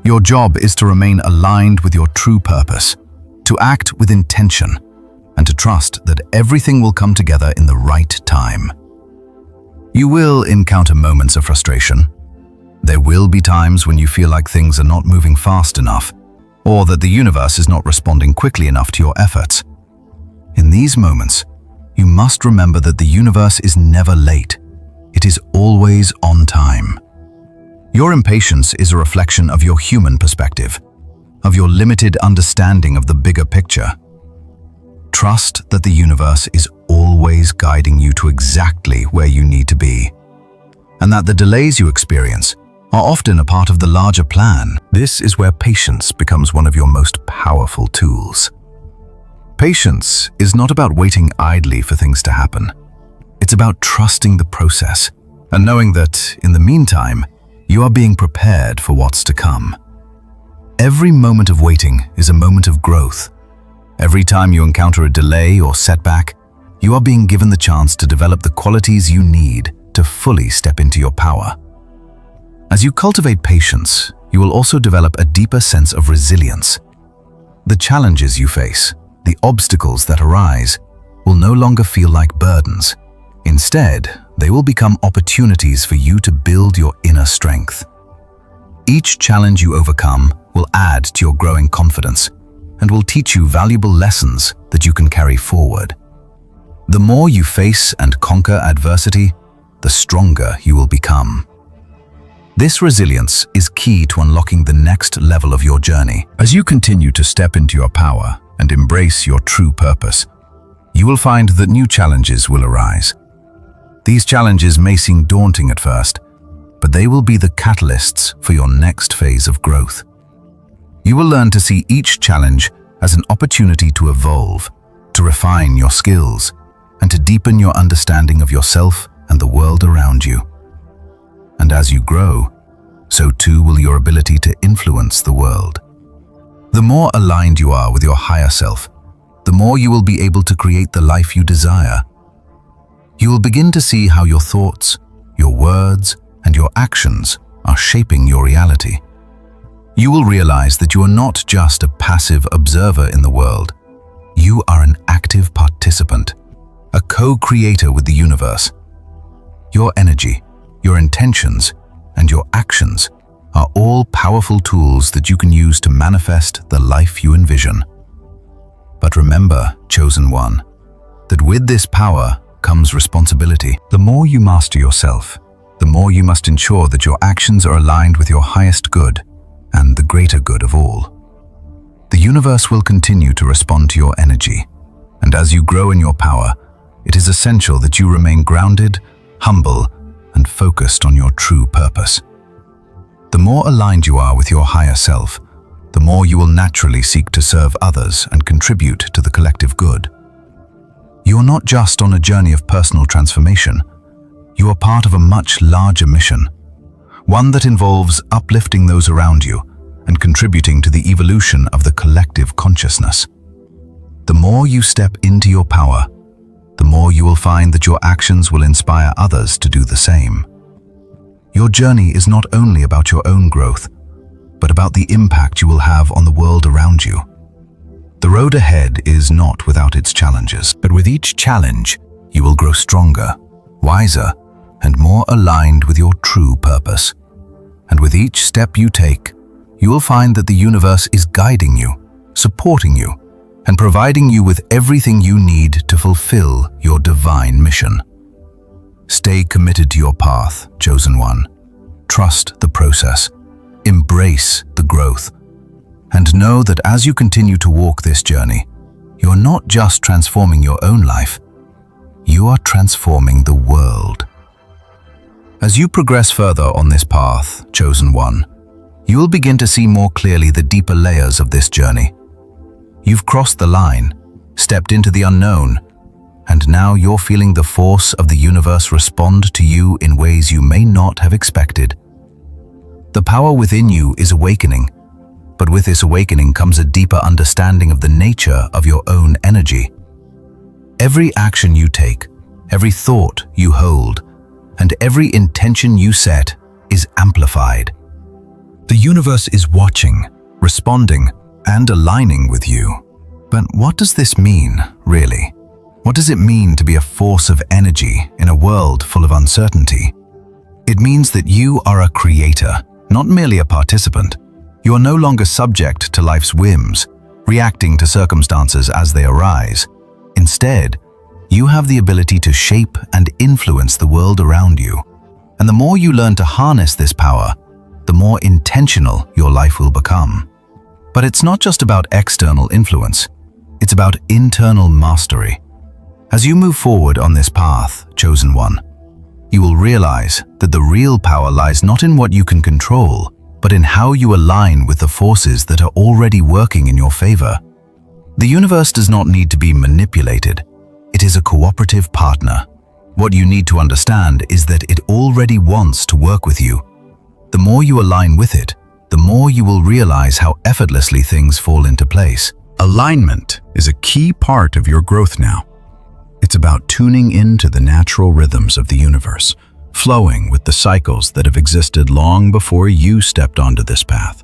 Speaker 2: Your job is to remain aligned with your true purpose, to act with intention, and to trust that everything will come together in the right time. You will encounter moments of frustration. There will be times when you feel like things are not moving fast enough, or that the universe is not responding quickly enough to your efforts. In these moments, you must remember that the universe is never late. It is always on time. Your impatience is a reflection of your human perspective, of your limited understanding of the bigger picture. Trust that the universe is always guiding you to exactly where you need to be, and that the delays you experience are often a part of the larger plan. This is where patience becomes one of your most powerful tools. Patience is not about waiting idly for things to happen. It's about trusting the process and knowing that, in the meantime, you are being prepared for what's to come. Every moment of waiting is a moment of growth. Every time you encounter a delay or setback, you are being given the chance to develop the qualities you need to fully step into your power. As you cultivate patience, you will also develop a deeper sense of resilience. The challenges you face, the obstacles that arise, will no longer feel like burdens. Instead, they will become opportunities for you to build your inner strength. Each challenge you overcome will add to your growing confidence and will teach you valuable lessons that you can carry forward. The more you face and conquer adversity, the stronger you will become. This resilience is key to unlocking the next level of your journey. As you continue to step into your power and embrace your true purpose, you will find that new challenges will arise. These challenges may seem daunting at first, but they will be the catalysts for your next phase of growth. You will learn to see each challenge as an opportunity to evolve, to refine your skills, and to deepen your understanding of yourself and the world around you. And as you grow, so too will your ability to influence the world. The more aligned you are with your higher self, the more you will be able to create the life you desire. You will begin to see how your thoughts, your words, and your actions are shaping your reality. You will realize that you are not just a passive observer in the world. You are an active participant, a co-creator with the universe. Your energy, your intentions, and your actions are all powerful tools that you can use to manifest the life you envision. But remember, chosen one, that with this power comes responsibility. The more you master yourself, the more you must ensure that your actions are aligned with your highest good and the greater good of all. The universe will continue to respond to your energy, and as you grow in your power, it is essential that you remain grounded, humble, and focused on your true purpose. The more aligned you are with your higher self, the more you will naturally seek to serve others and contribute to the collective good. You are not just on a journey of personal transformation. You are part of a much larger mission, one that involves uplifting those around you and contributing to the evolution of the collective consciousness. The more you step into your power, the more you will find that your actions will inspire others to do the same. Your journey is not only about your own growth, but about the impact you will have on the world around you. The road ahead is not without its challenges, but with each challenge, you will grow stronger, wiser, and more aligned with your true purpose. And with each step you take, you will find that the universe is guiding you, supporting you, and providing you with everything you need to fulfill your divine mission. Stay committed to your path, chosen one. Trust the process. Embrace the growth. And know that as you continue to walk this journey, you are not just transforming your own life, you are transforming the world. As you progress further on this path, chosen one, you will begin to see more clearly the deeper layers of this journey. You've crossed the line, stepped into the unknown, and now you're feeling the force of the universe respond to you in ways you may not have expected. The power within you is awakening, but with this awakening comes a deeper understanding of the nature of your own energy. Every action you take, every thought you hold, and every intention you set is amplified. The universe is watching, responding, and aligning with you. But what does this mean, really? What does it mean to be a force of energy in a world full of uncertainty? It means that you are a creator, not merely a participant. You are no longer subject to life's whims, reacting to circumstances as they arise. Instead, you have the ability to shape and influence the world around you. And the more you learn to harness this power, the more intentional your life will become. But it's not just about external influence, it's about internal mastery. As you move forward on this path, chosen one, you will realize that the real power lies not in what you can control, but in how you align with the forces that are already working in your favor. The universe does not need to be manipulated. It is a cooperative partner. What you need to understand is that it already wants to work with you. The more you align with it, the more you will realize how effortlessly things fall into place. Alignment is a key part of your growth now. It's about tuning into the natural rhythms of the universe, flowing with the cycles that have existed long before you stepped onto this path.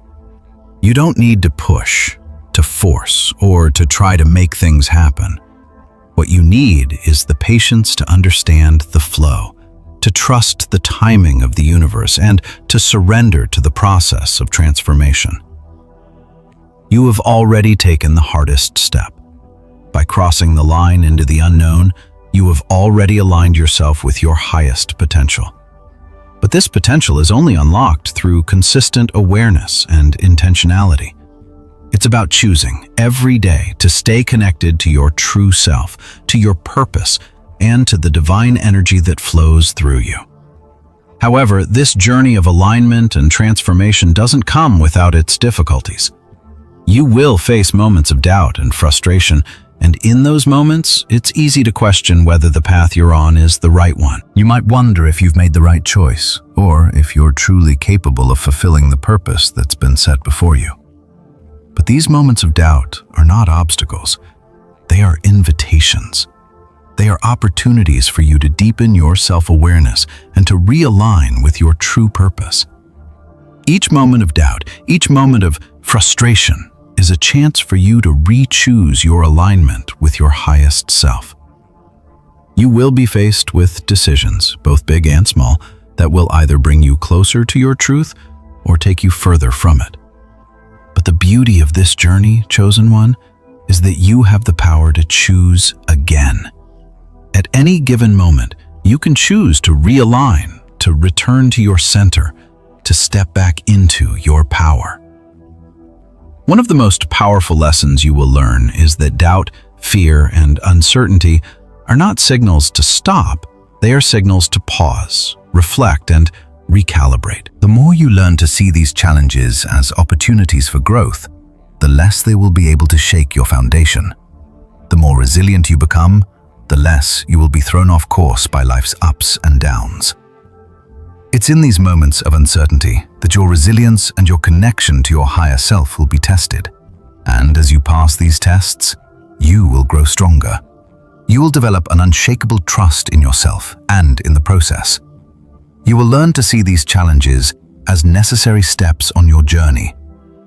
Speaker 2: You don't need to push, to force, or to try to make things happen. What you need is the patience to understand the flow, to trust the timing of the universe, and to surrender to the process of transformation. You have already taken the hardest step. By crossing the line into the unknown, you have already aligned yourself with your highest potential. But this potential is only unlocked through consistent awareness and intentionality. It's about choosing every day to stay connected to your true self, to your purpose, and to the divine energy that flows through you. However, this journey of alignment and transformation doesn't come without its difficulties. You will face moments of doubt and frustration, and in those moments, it's easy to question whether the path you're on is the right one. You might wonder if you've made the right choice, or if you're truly capable of fulfilling the purpose that's been set before you. But these moments of doubt are not obstacles. They are invitations. They are opportunities for you to deepen your self-awareness and to realign with your true purpose. Each moment of doubt, each moment of frustration, is a chance for you to re-choose your alignment with your highest self. You will be faced with decisions, both big and small, that will either bring you closer to your truth or take you further from it. But the beauty of this journey, chosen one, is that you have the power to choose again. At any given moment, you can choose to realign, to return to your center, to step back into your power. One of the most powerful lessons you will learn is that doubt, fear, and uncertainty are not signals to stop. They are signals to pause, reflect, and recalibrate. The more you learn to see these challenges as opportunities for growth, the less they will be able to shake your foundation. The more resilient you become, the less you will be thrown off course by life's ups and downs. It's in these moments of uncertainty that your resilience and your connection to your higher self will be tested. And as you pass these tests, you will grow stronger. You will develop an unshakable trust in yourself and in the process. You will learn to see these challenges as necessary steps on your journey,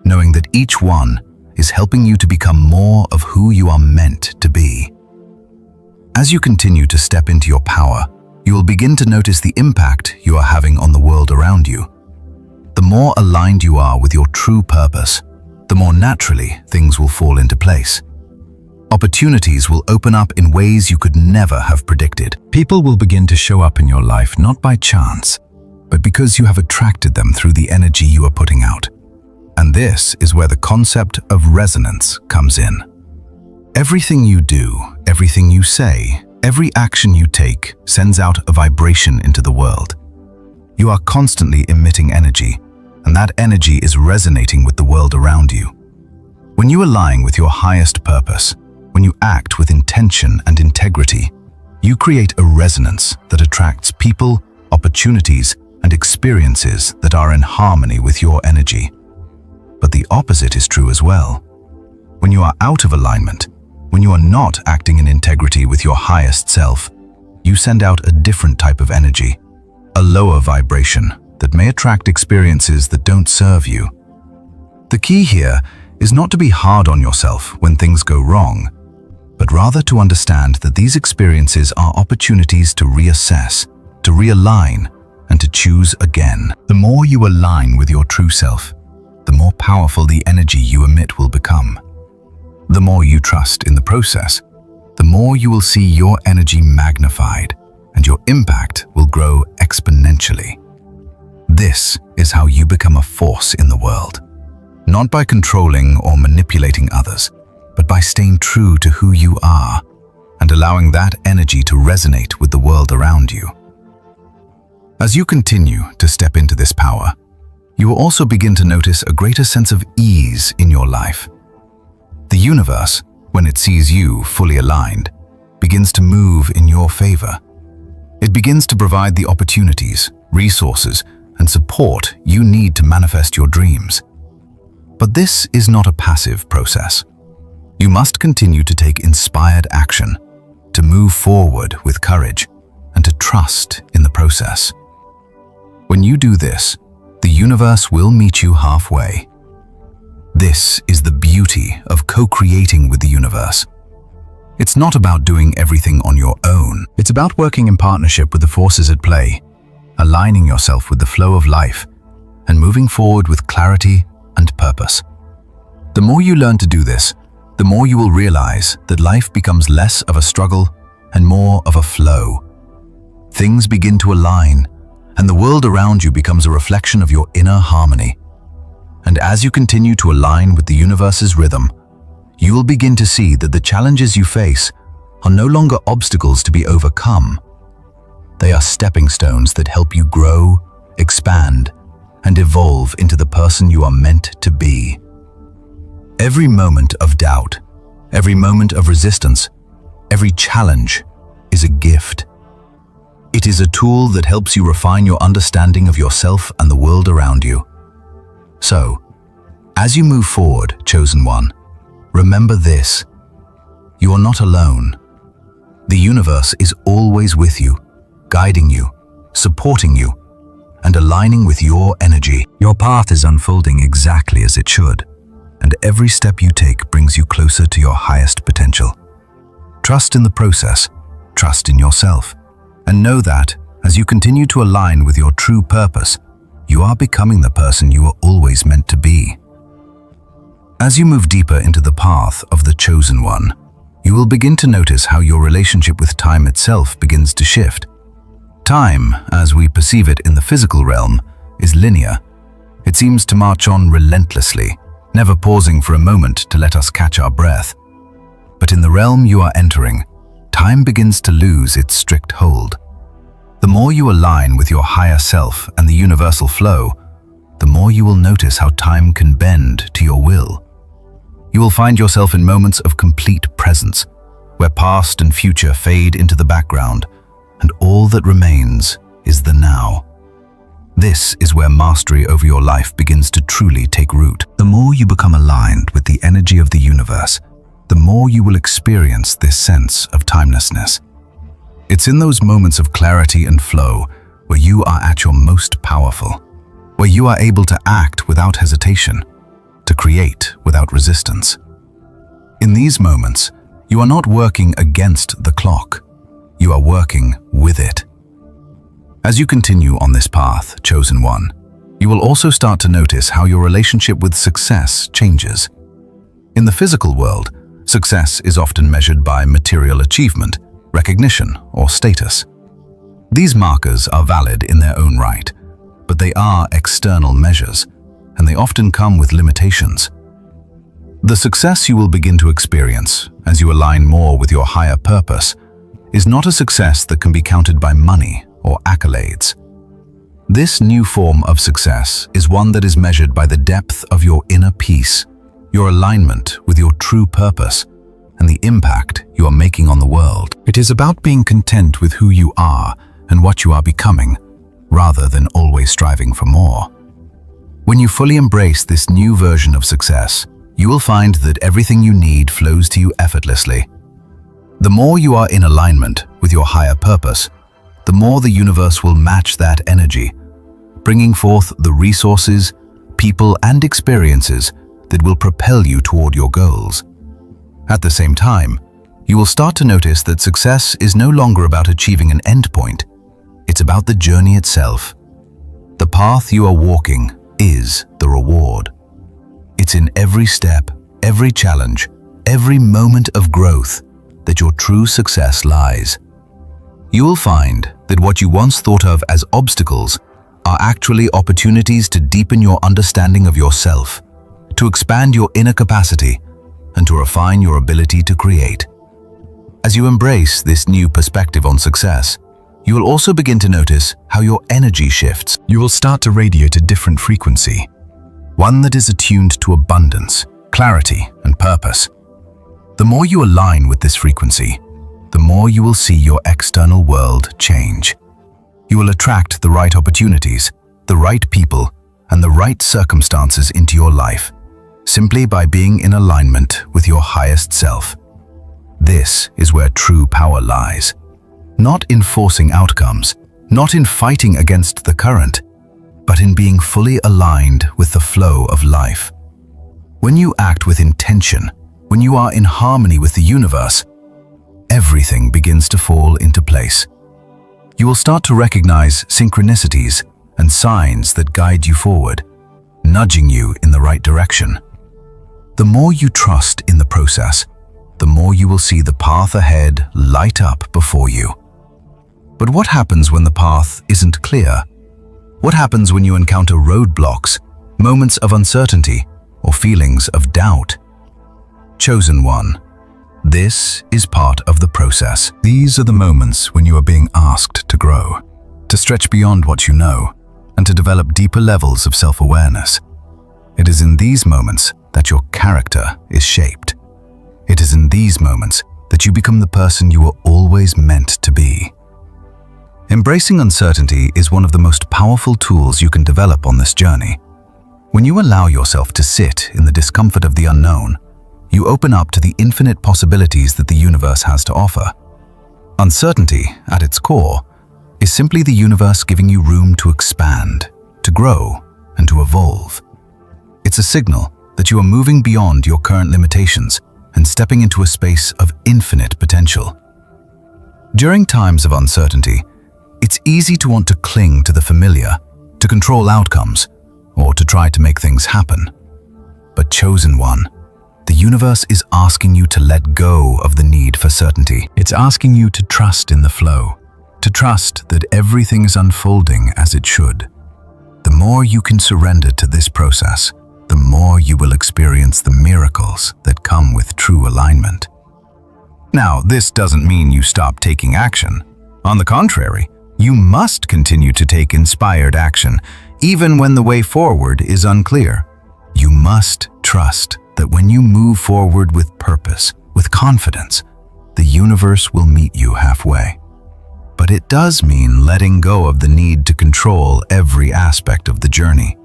Speaker 2: knowing that each one is helping you to become more of who you are meant to be. As you continue to step into your power, you will begin to notice the impact you are having on the world around you. The more aligned you are with your true purpose, the more naturally things will fall into place. Opportunities will open up in ways you could never have predicted. People will begin to show up in your life not by chance, but because you have attracted them through the energy you are putting out. And this is where the concept of resonance comes in. Everything you do, everything you say, every action you take sends out a vibration into the world. You are constantly emitting energy, and that energy is resonating with the world around you. When you align with your highest purpose, when you act with intention and integrity, you create a resonance that attracts people, opportunities, and experiences that are in harmony with your energy. But the opposite is true as well. When you are out of alignment, when you are not acting in integrity with your highest self, you send out a different type of energy, a lower vibration that may attract experiences that don't serve you. The key here is not to be hard on yourself when things go wrong, but rather to understand that these experiences are opportunities to reassess, to realign, and to choose again. The more you align with your true self, the more powerful the energy you emit will become. The more you trust in the process, the more you will see your energy magnified, and your impact will grow exponentially. This is how you become a force in the world, not by controlling or manipulating others, but by staying true to who you are and allowing that energy to resonate with the world around you. As you continue to step into this power, you will also begin to notice a greater sense of ease in your life. The universe, when it sees you fully aligned, begins to move in your favor. It begins to provide the opportunities, resources, and support you need to manifest your dreams. But this is not a passive process. You must continue to take inspired action, to move forward with courage, and to trust in the process. When you do this, the universe will meet you halfway. This is the beauty of co-creating with the universe. It's not about doing everything on your own. It's about working in partnership with the forces at play, aligning yourself with the flow of life, and moving forward with clarity and purpose. The more you learn to do this, the more you will realize that life becomes less of a struggle and more of a flow. Things begin to align, and the world around you becomes a reflection of your inner harmony. And as you continue to align with the universe's rhythm, you will begin to see that the challenges you face are no longer obstacles to be overcome. They are stepping stones that help you grow, expand, and evolve into the person you are meant to be. Every moment of doubt, every moment of resistance, every challenge is a gift. It is a tool that helps you refine your understanding of yourself and the world around you. So, as you move forward, chosen one, remember this: you are not alone. The universe is always with you, guiding you, supporting you, and aligning with your energy. Your path is unfolding exactly as it should, and every step you take brings you closer to your highest potential. Trust in the process, trust in yourself, and know that, as you continue to align with your true purpose, you are becoming the person you were always meant to be. As you move deeper into the path of the chosen one, you will begin to notice how your relationship with time itself begins to shift. Time, as we perceive it in the physical realm, is linear. It seems to march on relentlessly, never pausing for a moment to let us catch our breath. But in the realm you are entering, time begins to lose its strict hold. The more you align with your higher self and the universal flow, the more you will notice how time can bend to your will. You will find yourself in moments of complete presence, where past and future fade into the background, and all that remains is the now. This is where mastery over your life begins to truly take root. The more you become aligned with the energy of the universe, the more you will experience this sense of timelessness. It's in those moments of clarity and flow where you are at your most powerful, where you are able to act without hesitation, to create without resistance. In these moments, you are not working against the clock, you are working with it. As you continue on this path, chosen one, you will also start to notice how your relationship with success changes. In the physical world, success is often measured by material achievement, recognition, or status. These markers are valid in their own right, but they are external measures, and they often come with limitations. The success you will begin to experience as you align more with your higher purpose is not a success that can be counted by money or accolades. This new form of success is one that is measured by the depth of your inner peace, your alignment with your true purpose, and the impact you are making on the world. It is about being content with who you are and what you are becoming, rather than always striving for more. When you fully embrace this new version of success, you will find that everything you need flows to you effortlessly. The more you are in alignment with your higher purpose, the more the universe will match that energy, bringing forth the resources, people, and experiences that will propel you toward your goals. At the same time, you will start to notice that success is no longer about achieving an endpoint. It's about the journey itself. The path you are walking is the reward. It's in every step, every challenge, every moment of growth that your true success lies. You will find that what you once thought of as obstacles are actually opportunities to deepen your understanding of yourself, to expand your inner capacity, and to refine your ability to create. As you embrace this new perspective on success, you will also begin to notice how your energy shifts. You will start to radiate a different frequency, one that is attuned to abundance, clarity, and purpose. The more you align with this frequency, the more you will see your external world change. You will attract the right opportunities, the right people, and the right circumstances into your life, simply by being in alignment with your highest self. This is where true power lies. Not in forcing outcomes, not in fighting against the current, but in being fully aligned with the flow of life. When you act with intention, when you are in harmony with the universe, everything begins to fall into place. You will start to recognize synchronicities and signs that guide you forward, nudging you in the right direction. The more you trust in the process, the more you will see the path ahead light up before you. But what happens when the path isn't clear? What happens when you encounter roadblocks, moments of uncertainty, or feelings of doubt? Chosen one, this is part of the process. These are the moments when you are being asked to grow, to stretch beyond what you know, and to develop deeper levels of self-awareness. It is in these moments that your character is shaped. It is in these moments that you become the person you were always meant to be. Embracing uncertainty is one of the most powerful tools you can develop on this journey. When you allow yourself to sit in the discomfort of the unknown, you open up to the infinite possibilities that the universe has to offer. Uncertainty, at its core, is simply the universe giving you room to expand, to grow, and to evolve. It's a signal that you are moving beyond your current limitations and stepping into a space of infinite potential. During times of uncertainty, it's easy to want to cling to the familiar, to control outcomes, or to try to make things happen. But chosen one, the universe is asking you to let go of the need for certainty. It's asking you to trust in the flow, to trust that everything is unfolding as it should. The more you can surrender to this process, the more you will experience the miracles that come with true alignment. Now, this doesn't mean you stop taking action. On the contrary, you must continue to take inspired action, even when the way forward is unclear. You must trust that when you move forward with purpose, with confidence, the universe will meet you halfway. But it does mean letting go of the need to control every aspect of the journey.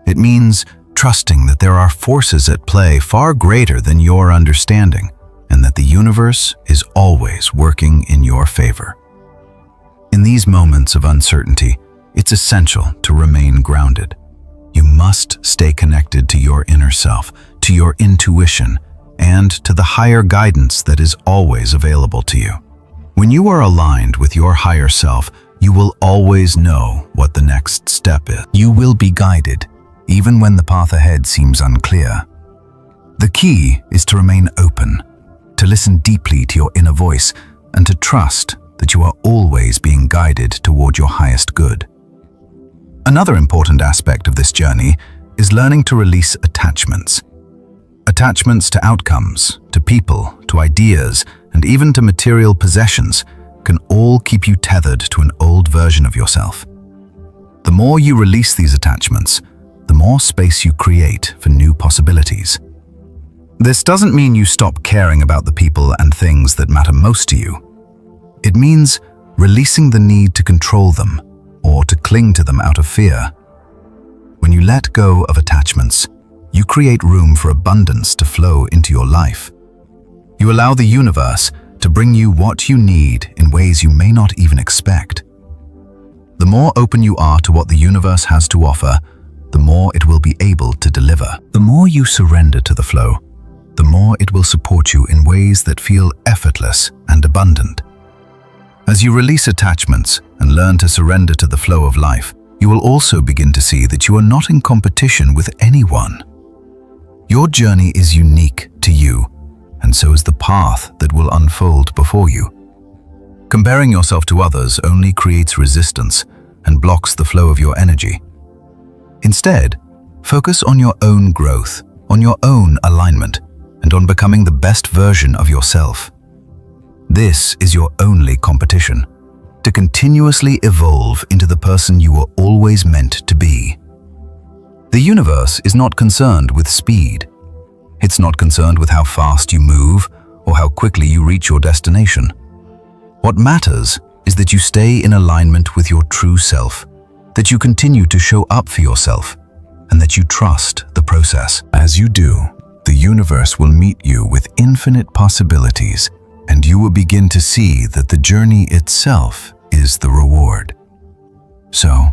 Speaker 2: It means trusting that there are forces at play far greater than your understanding, and that the universe is always working in your favor. In these moments of uncertainty,
Speaker 1: it's essential to remain grounded. You must stay connected to your inner self, to your intuition, and to the higher guidance that is always available to you. When you are aligned with your higher self, you will always know what the next step is. You will be guided, even when the path ahead seems unclear. The key is to remain open, to listen deeply to your inner voice, and to trust that you are always being guided toward your highest good. Another important aspect of this journey is learning to release attachments. Attachments to outcomes, to people, to ideas, and even to material possessions can all keep you tethered to an old version of yourself. The more you release these attachments, the more space you create for new possibilities. This doesn't mean you stop caring about the people and things that matter most to you. It means releasing the need to control them or to cling to them out of fear. When you let go of attachments, you create room for abundance to flow into your life. You allow the universe to bring you what you need in ways you may not even expect. The more open you are to what the universe has to offer, the more it will be able to deliver. The more you surrender to the flow, the more it will support you in ways that feel effortless and abundant. As you release attachments and learn to surrender to the flow of life, you will also begin to see that you are not in competition with anyone. Your journey is unique to you, and so is the path that will unfold before you. Comparing yourself to others only creates resistance and blocks the flow of your energy. Instead, focus on your own growth, on your own alignment, and on becoming the best version of yourself. This is your only competition, to continuously evolve into the person you were always meant to be. The universe is not concerned with speed. It's not concerned with how fast you move or how quickly you reach your destination. What matters is that you stay in alignment with your true self, that you continue to show up for yourself, and that you trust the process. As you do, the universe will meet you with infinite possibilities, and you will begin to see that the journey itself is the reward. So,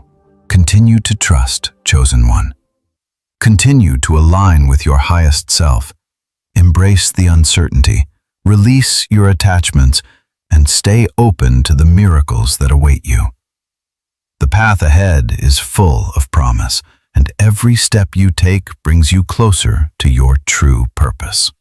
Speaker 1: continue to trust, chosen one. Continue to align with your highest self. Embrace the uncertainty, release your attachments, and stay open to the miracles that await you. The path ahead is full of promise, and every step you take brings you closer to your true purpose.